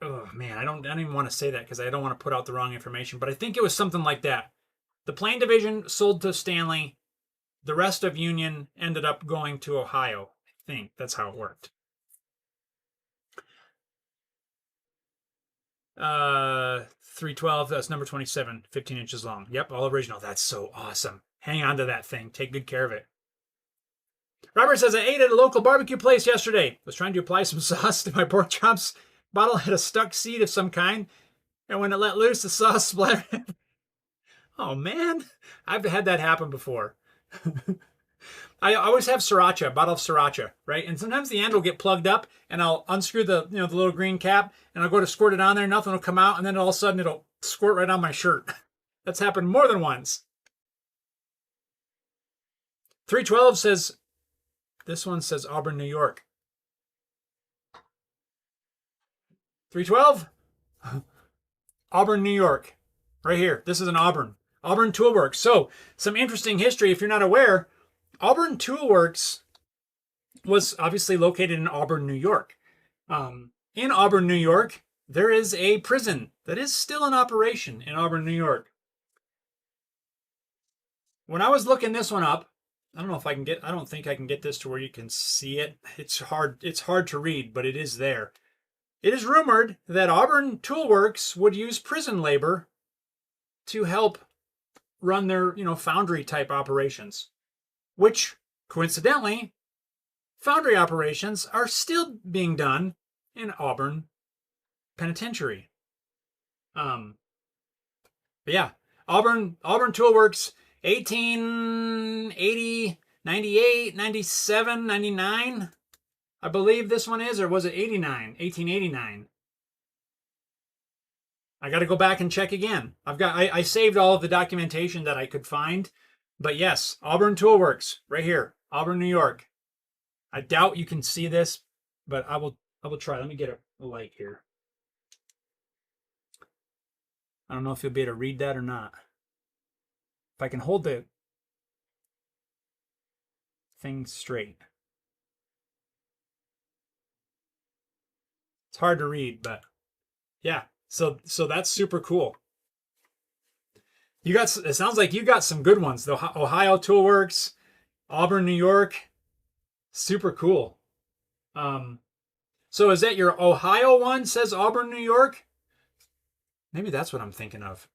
[SPEAKER 1] Oh man, I don't even want to say that because I don't want to put out the wrong information, but I think it was something like that. The plain division sold to Stanley. The rest of Union ended up going to Ohio. I think that's how it worked. 312, that's number 27, 15 inches long. Yep, all original. That's so awesome. Hang on to that thing. Take good care of it. Robert says, I ate at a local barbecue place yesterday. Was trying to apply some sauce to my pork chops. Bottle had a stuck seed of some kind, and when it let loose, the sauce splattered. Oh man, I've had that happen before. I always have sriracha, a bottle of sriracha, right? And sometimes the end will get plugged up, and I'll unscrew the the little green cap, and I'll go to squirt it on there, nothing will come out, and then all of a sudden it'll squirt right on my shirt. That's happened more than once. 312 says, this one says Auburn, New York. 312? Auburn, New York. Right here. This is an Auburn. Auburn Toolworks. So, some interesting history if you're not aware. Auburn Toolworks was obviously located in Auburn, New York. In Auburn, New York, there is a prison that is still in operation in Auburn, New York. When I was looking this one up, I don't think I can get this to where you can see it. It's hard to read, but it is there. It is rumored that Auburn Toolworks would use prison labor to help run their, foundry type operations, which coincidentally, foundry operations are still being done in Auburn Penitentiary. But yeah, Auburn Toolworks, 1880, 98, 97, 99. I believe this one is, or was it 89? 1889. I got to go back and check again. I saved all of the documentation that I could find, but yes, Auburn Toolworks, right here, Auburn, New York. I doubt you can see this, but I will try. Let me get a light here. I don't know if you'll be able to read that or not. If I can hold the thing straight. It's hard to read, but yeah. So that's super cool. It sounds like you got some good ones. The Ohio Toolworks, Auburn, New York, super cool. So is that your Ohio one? Says Auburn, New York. Maybe that's what I'm thinking of.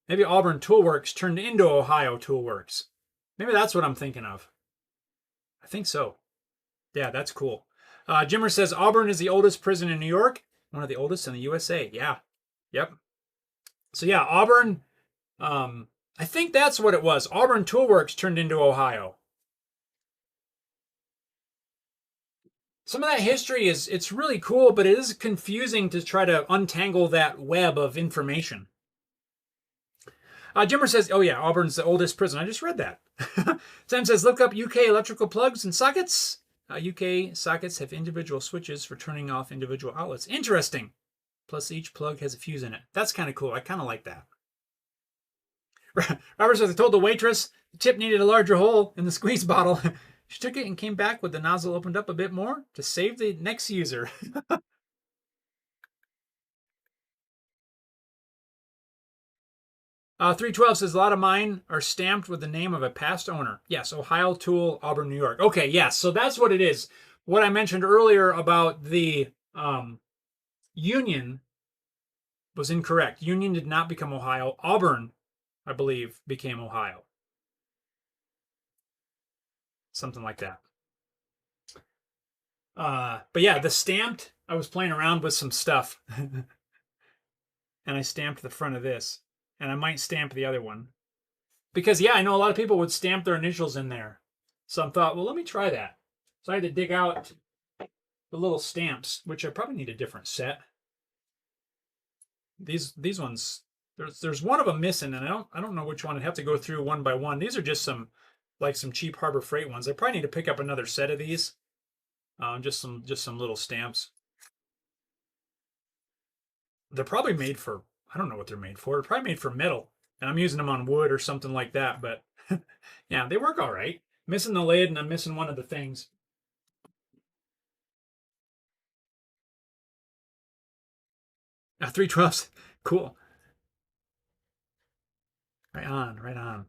[SPEAKER 1] Maybe Auburn Toolworks turned into Ohio Toolworks. Maybe that's what I'm thinking of. I think so. Yeah, that's cool. Jimmer says Auburn is the oldest prison in New York. One of the oldest in the USA. Yeah. Yep. So yeah, Auburn, I think that's what it was. Auburn Toolworks turned into Ohio. Some of that history it's really cool, but it is confusing to try to untangle that web of information. Jimmer says, oh yeah, Auburn's the oldest prison. I just read that. Sam says, look up UK electrical plugs and sockets. UK sockets have individual switches for turning off individual outlets. Interesting. Plus each plug has a fuse in it. That's kind of cool. I kind of like that. Robert says, I told the waitress the tip needed a larger hole in the squeeze bottle. She took it and came back with the nozzle opened up a bit more to save the next user. 312 says a lot of mine are stamped with the name of a past owner. Yes, Ohio Tool, Auburn, New York. Okay, yes, so that's what it is. What I mentioned earlier about the Union was incorrect. Union did not become Ohio. Auburn, I believe, became Ohio. Something like that. But yeah, the stamped, I was playing around with some stuff. And I stamped the front of this. And I might stamp the other one. Because, yeah, I know a lot of people would stamp their initials in there. So I thought, well, let me try that. So I had to dig out the little stamps, which I probably need a different set. These ones, there's one of them missing, and I don't know which one. I'd have to go through one by one. These are just some cheap Harbor Freight ones. I probably need to pick up another set of these. Just some little stamps. They're probably made for, I don't know what they're made for. They're probably made for metal, and I'm using them on wood or something like that. But yeah, they work all right. Missing the lid, and I'm missing one of the things. 312s, cool. Right on, right on.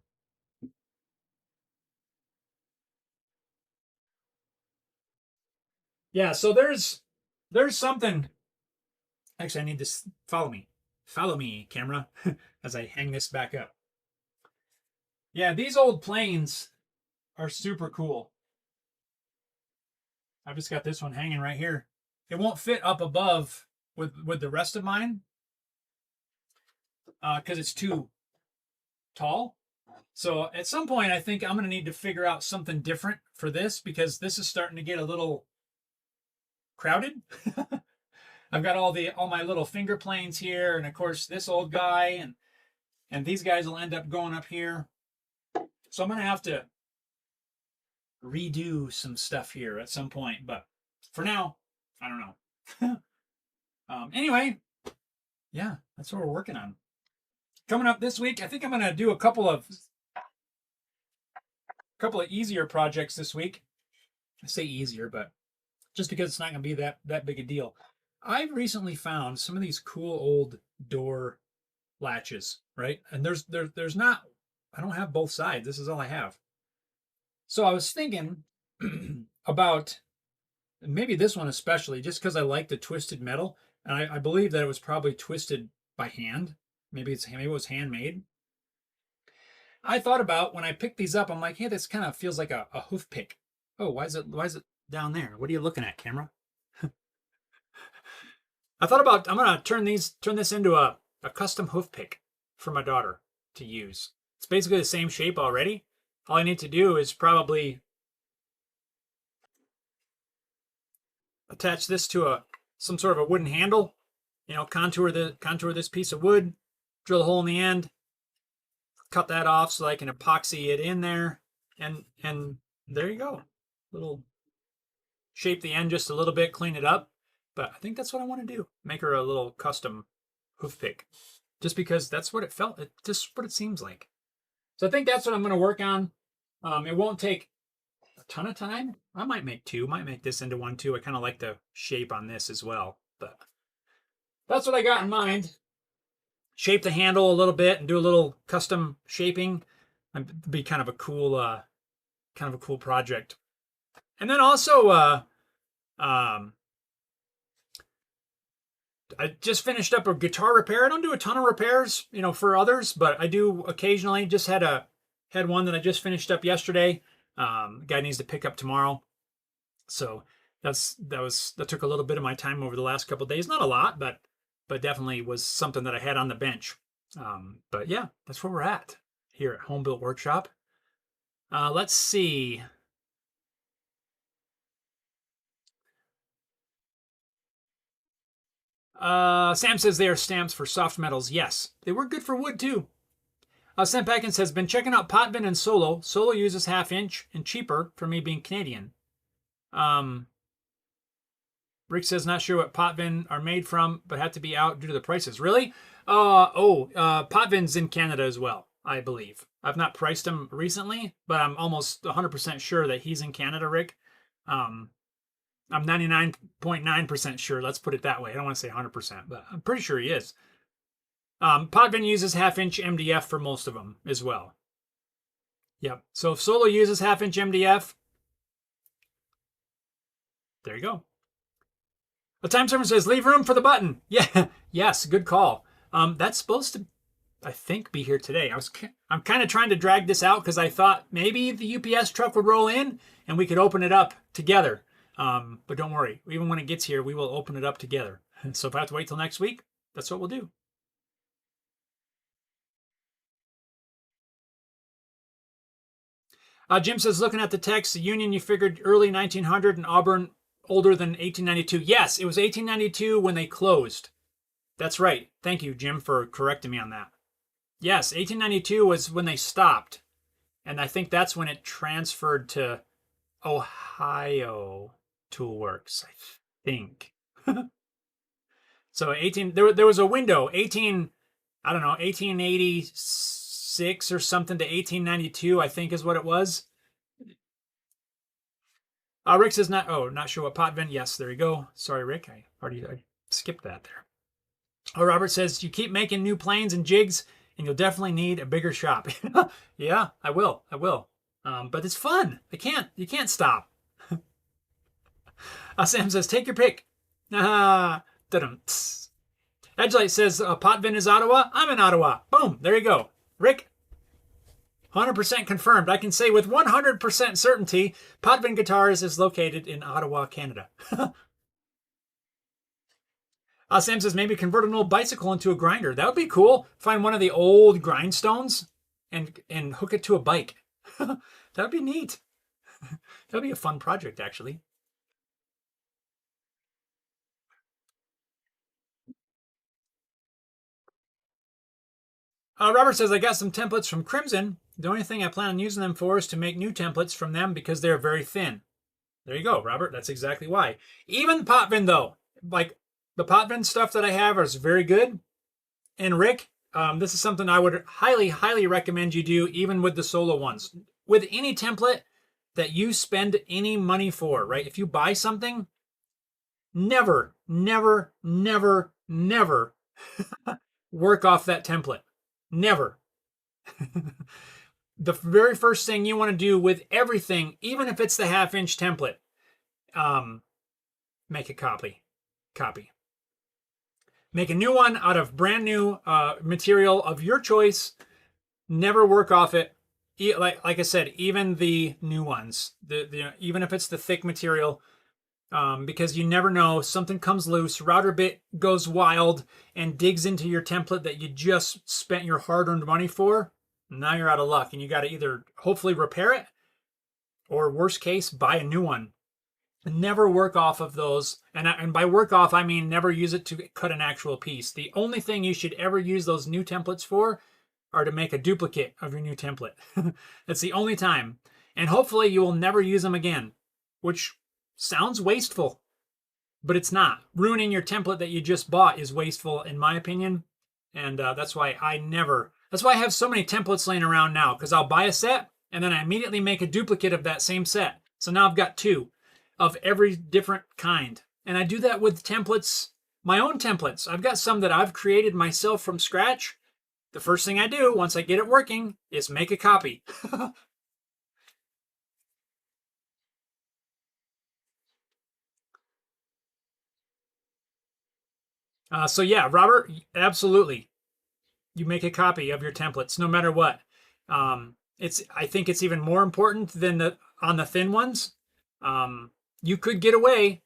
[SPEAKER 1] Yeah, so there's something. Actually, I need to follow me, camera, as I hang this back up. Yeah, these old planes are super cool. I've just got this one hanging right here. It won't fit up above with the rest of mine because it's too tall. So at some point, I think I'm going to need to figure out something different for this because this is starting to get a little crowded. I've got all my little finger planes here, and of course this old guy, and these guys will end up going up here. So I'm going to have to redo some stuff here at some point, but for now, I don't know. Anyway, yeah, that's what we're working on. Coming up this week, I think I'm going to do a couple of easier projects this week. I say easier, but just because it's not going to be that big a deal. I've recently found some of these cool old door latches, right? And there's not, I don't have both sides. This is all I have. So I was thinking about maybe this one especially, just because I like the twisted metal, and I believe that it was probably twisted by hand. Maybe it was handmade. I thought about when I picked these up, I'm like, hey, this kind of feels like a hoof pick. Oh, why is it down there? What are you looking at, camera? I thought about I'm gonna turn this into a custom hoof pick for my daughter to use. It's basically the same shape already. All I need to do is probably attach this to some sort of a wooden handle. Contour this piece of wood, drill a hole in the end, cut that off so I can epoxy it in there, and there you go. Little shape the end just a little bit, clean it up. But I think that's what I want to do. Make her a little custom hoof pick. Just because that's what it felt. It's just what it seems like. So I think that's what I'm going to work on. It won't take a ton of time. I might make two. Might make this into one too. I kind of like the shape on this as well. But that's what I got in mind. Shape the handle a little bit and do a little custom shaping. It'd be kind of a cool project. And then also, I just finished up a guitar repair. I don't do a ton of repairs, for others, but I do occasionally. Just had one that I just finished up yesterday. Guy needs to pick up tomorrow. So that took a little bit of my time over the last couple of days. Not a lot, but definitely was something that I had on the bench. But yeah, that's where we're at here at Home Built Workshop. Let's see. Sam says they are stamps for soft metals. Yes, they work good for wood too. Sam Packin says, been checking out Potvin and Solo. Solo uses 1/2 inch and cheaper for me being Canadian. Rick says, not sure what Potvin are made from, but had to be out due to the prices. Really? Potvin's in Canada as well, I believe. I've not priced him recently, but I'm almost 100% sure that he's in Canada, Rick. I'm 99.9% sure. Let's put it that way. I don't want to say 100%, but I'm pretty sure he is. Potvin uses 1/2-inch MDF for most of them as well. Yep. So if Solo uses 1/2-inch MDF, there you go. A time server says, leave room for the button. Yeah, yes, good call. That's supposed to, I think, be here today. I'm kind of trying to drag this out because I thought maybe the UPS truck would roll in and we could open it up together. But don't worry, even when it gets here, we will open it up together. So if I have to wait till next week, that's what we'll do. Jim says, looking at the text, the Union, you figured early 1900 and Auburn older than 1892. Yes, it was 1892 when they closed. That's right. Thank you, Jim, for correcting me on that. Yes, 1892 was when they stopped. And I think that's when it transferred to Ohio Toolworks, I think. So there was a window, 1886 or something to 1892, I think is what it was. Rick says, not sure what Potvin. Yes, there you go. Sorry, Rick. I skipped that there. Robert says, you keep making new planes and jigs, and you'll definitely need a bigger shop. Yeah, I will. But it's fun. You can't stop. Sam says, take your pick. Edgelight says, Potvin is Ottawa. I'm in Ottawa. Boom. There you go. Rick, 100% confirmed. I can say with 100% certainty, Potvin Guitars is located in Ottawa, Canada. Sam says, maybe convert an old bicycle into a grinder. That would be cool. Find one of the old grindstones and hook it to a bike. That would be neat. That would be a fun project, actually. Robert says, I got some templates from Crimson. The only thing I plan on using them for is to make new templates from them because they're very thin. There you go, Robert. That's exactly why. Even Potvin, though, like the Potvin stuff that I have is very good. And Rick, this is something I would highly, highly recommend you do, even with the Solo ones. With any template that you spend any money for, right? If you buy something, never, never, never, never work off that template. Never. The very first thing you want to do with everything, even if it's the 1/2-inch template, make a copy. Make a new one out of brand new material of your choice. Never work off it. Like I said, even the new ones, even if it's the thick material, because you never know, something comes loose, router bit goes wild and digs into your template that you just spent your hard-earned money for. Now you're out of luck, and you got to either hopefully repair it or, worst case, buy a new one. Never work off of those, and by work off I mean never use it to cut an actual piece. The only thing you should ever use those new templates for are to make a duplicate of your new template. That's the only time, and hopefully you will never use them again, which sounds wasteful, but it's not. Ruining your template that you just bought is wasteful, in my opinion, and that's why I have so many templates laying around now, because I'll buy a set, and then I immediately make a duplicate of that same set. So now I've got two of every different kind, and I do that with templates, my own templates. I've got some that I've created myself from scratch. The first thing I do once I get it working is make a copy. So yeah, Robert, absolutely. You make a copy of your templates, no matter what. I think it's even more important than on the thin ones. You could get away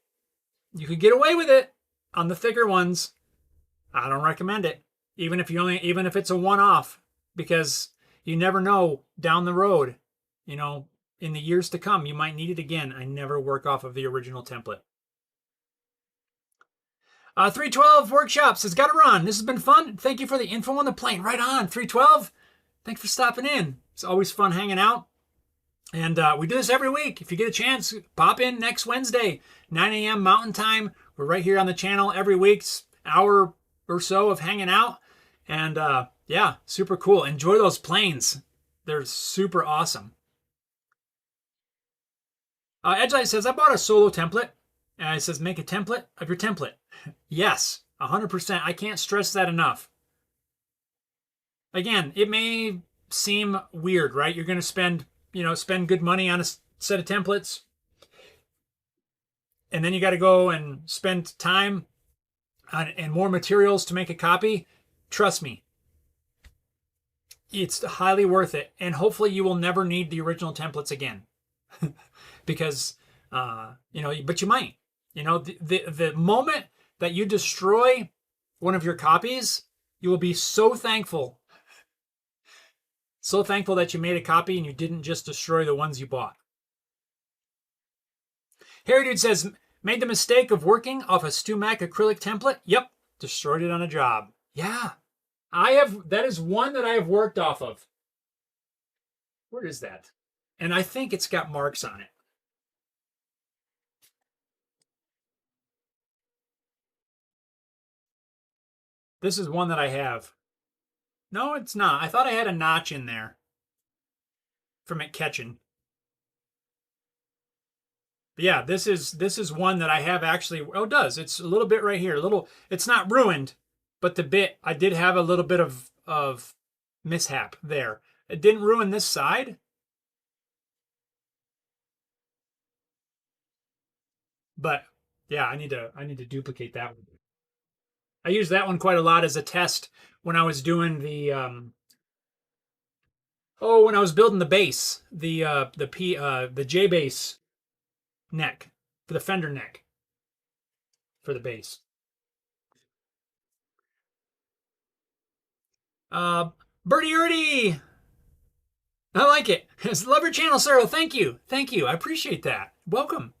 [SPEAKER 1] with it on the thicker ones. I don't recommend it, even if it's a one-off, because you never know down the road, in the years to come, you might need it again. I never work off of the original template. 312 Workshops has got to run. This has been fun. Thank you for the info on the plane. Right on, 312. Thanks for stopping in. It's always fun hanging out. And we do this every week. If you get a chance, pop in next Wednesday, 9 a.m. Mountain Time. We're right here on the channel every week, hour or so of hanging out. And yeah, super cool. Enjoy those planes. They're super awesome. Edgelight says, I bought a Solo template. And it says, make a template of your template. Yes, 100%. I can't stress that enough. again, it may seem weird, right? You're going to spend good money on a set of templates, and then you got to go and spend time and more materials to make a copy. Trust me, it's highly worth it. And hopefully you will never need the original templates again. Because, but you might. The moment that you destroy one of your copies, you will be so thankful. So thankful that you made a copy and you didn't just destroy the ones you bought. Harry Dude says, made the mistake of working off a StuMac acrylic template. Yep, destroyed it on a job. Yeah, that is one that I have worked off of. Where is that? And I think it's got marks on it. This is one that I have. No, it's not. I thought I had a notch in there from it catching. But yeah, this is one that I have actually. Oh, it does. It's a little bit right here. It's not ruined, but the bit, I did have a little bit of mishap there. It didn't ruin this side. But yeah, I need to duplicate that one. I used that one quite a lot as a test when I was doing the when I was building the base, the J base neck for the fender neck for the base. Birdie Erdy, I like it. Love your channel, Sarah. Thank you. I appreciate that. Welcome.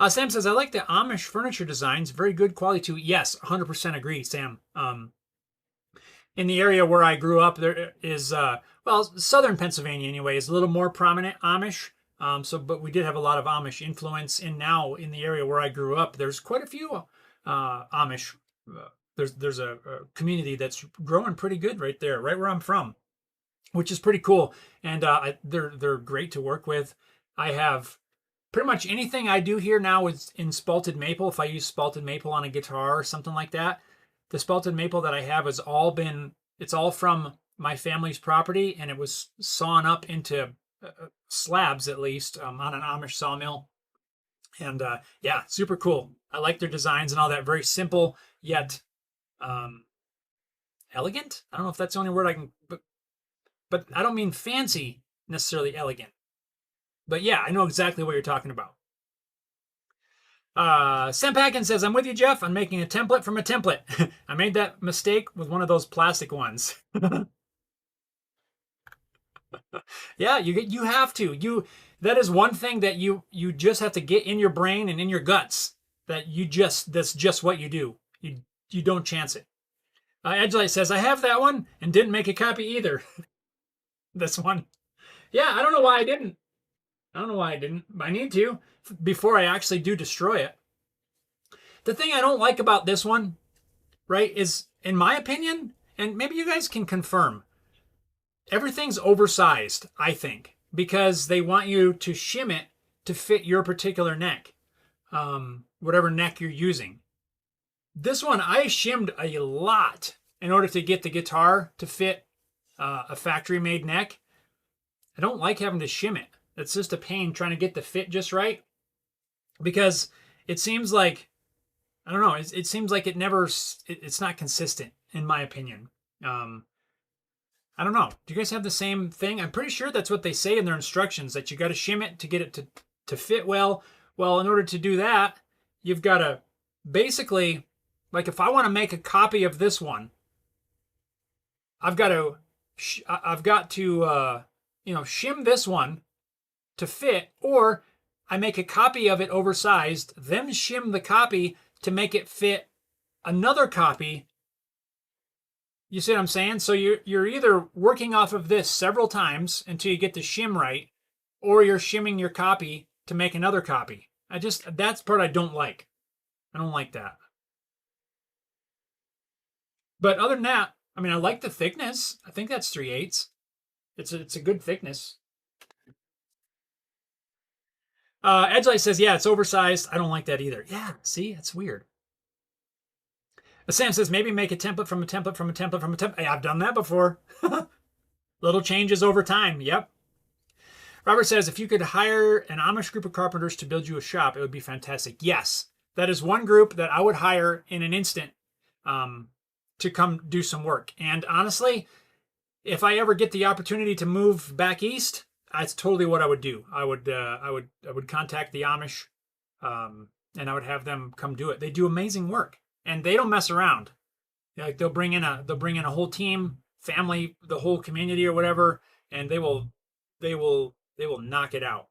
[SPEAKER 1] Sam says, I like the Amish furniture designs. Very good quality too. Yes, 100% agree, Sam. In the area where I grew up, there is, southern Pennsylvania anyway, is a little more prominent Amish. But we did have a lot of Amish influence. And now in the area where I grew up, there's quite a few Amish. There's a community that's growing pretty good right there, right where I'm from, which is pretty cool. And they're great to work with. I have pretty much anything I do here now is in spalted maple. If I use spalted maple on a guitar or something like that, the spalted maple that I have it's all from my family's property, and it was sawn up into slabs, at least, on an Amish sawmill. And yeah, super cool. I like their designs and all that. Very simple, yet elegant. I don't know if that's the only word I can, but I don't mean fancy necessarily, elegant. But yeah, I know exactly what you're talking about. Sam Packin says, I'm with you, Jeff. I'm making a template from a template. I made that mistake with one of those plastic ones. Yeah, you have to. That is one thing that you just have to get in your brain and in your guts, that's just what you do. You don't chance it. Edgelight says, I have that one and didn't make a copy either. This one. Yeah, I don't know why I didn't. I need to before I actually do destroy it. The thing I don't like about this one, right, is, in my opinion, and maybe you guys can confirm, everything's oversized, I think, because they want you to shim it to fit your particular neck, whatever neck you're using. This one, I shimmed a lot in order to get the guitar to fit a factory-made neck. I don't like having to shim it. It's just a pain trying to get the fit just right, because it seems like, I don't know, it seems like it's not consistent, in my opinion. I don't know. Do you guys have the same thing? I'm pretty sure that's what they say in their instructions, that you got to shim it to get it to fit well. Well, in order to do that, you've got to basically, like, if I want to make a copy of this one, I've got to shim this one to fit, or I make a copy of it oversized, then shim the copy to make it fit another copy. You see what I'm saying? So you're either working off of this several times until you get the shim right, or you're shimming your copy to make another copy. That's the part I don't like. I don't like that. But other than that, I mean, I like the thickness. I think that's 3/8. It's a good thickness. Edgelight says, yeah, it's oversized. I don't like that either. Yeah, see, it's weird. Sam says, maybe make a template from a template from a template from a template. Hey, I've done that before. Little changes over time. Yep. Robert says, if you could hire an Amish group of carpenters to build you a shop, it would be fantastic. Yes, that is one group that I would hire in an instant to come do some work. And honestly, if I ever get the opportunity to move back east, that's totally what I would do. I would contact the Amish, and I would have them come do it. They do amazing work, and they don't mess around. Like they'll bring in a whole team, family, the whole community or whatever, and they will knock it out.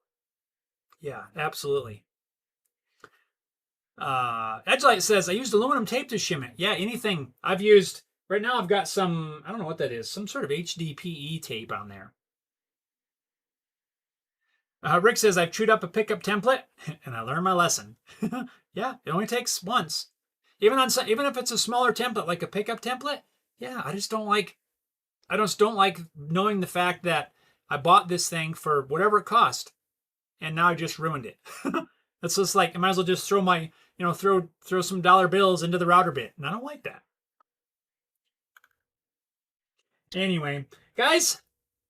[SPEAKER 1] Yeah, absolutely. Edgelight says, I used aluminum tape to shim it. Yeah, anything. I've used, right now I've got some, I don't know what that is, some sort of HDPE tape on there. Rick says, I've chewed up a pickup template and I learned my lesson. Yeah, it only takes once. Even if it's a smaller template, like a pickup template, yeah, I just don't like knowing the fact that I bought this thing for whatever it cost, and now I just ruined it. It's just like, I might as well just throw my, throw some dollar bills into the router bit, and I don't like that. Anyway, guys,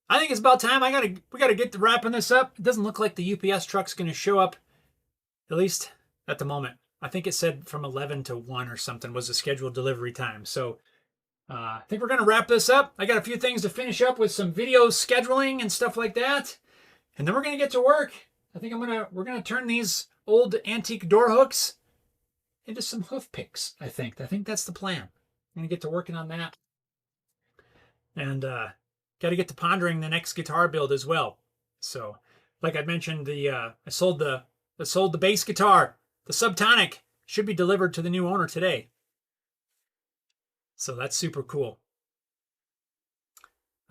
[SPEAKER 1] I think it's about time. We gotta get to wrapping this up. It doesn't look like the UPS truck's gonna show up, at least at the moment. I think it said from 11 to 1 or something was the scheduled delivery time. So I think we're going to wrap this up. I got a few things to finish up with some video scheduling and stuff like that. And then we're going to get to work. I think we're going to turn these old antique door hooks into some hoof picks, I think. That's the plan. I'm going to get to working on that. And got to get to pondering the next guitar build as well. So, like I mentioned, I sold the bass guitar. The Subtonic should be delivered to the new owner today. So that's super cool.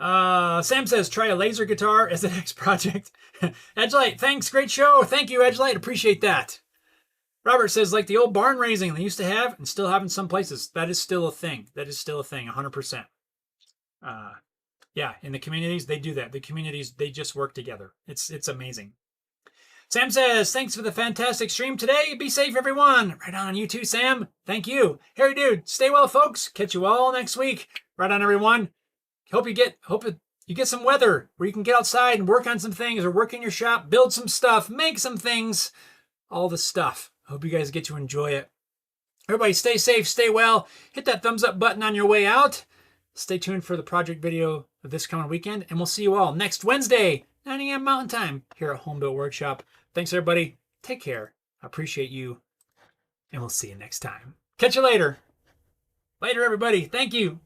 [SPEAKER 1] Sam says, try a laser guitar as the next project. Edgelight, thanks. Great show. Thank you, Edgelight. Appreciate that. Robert says, like the old barn raising they used to have and still have in some places. That is still a thing. 100%. Yeah, in the communities, they do that. The communities, they just work together. It's amazing. Sam says, thanks for the fantastic stream today. Be safe, everyone. Right on, you too, Sam. Thank you. Harry Dude, stay well, folks. Catch you all next week. Right on, everyone. Hope you get some weather where you can get outside and work on some things or work in your shop, build some stuff, make some things, all the stuff. Hope you guys get to enjoy it. Everybody stay safe, stay well. Hit that thumbs up button on your way out. Stay tuned for the project video of this coming weekend, and we'll see you all next Wednesday, 9 a.m. Mountain Time here at Home Built Workshop. Thanks, everybody. Take care. I appreciate you. And we'll see you next time. Catch you later. Later, everybody. Thank you.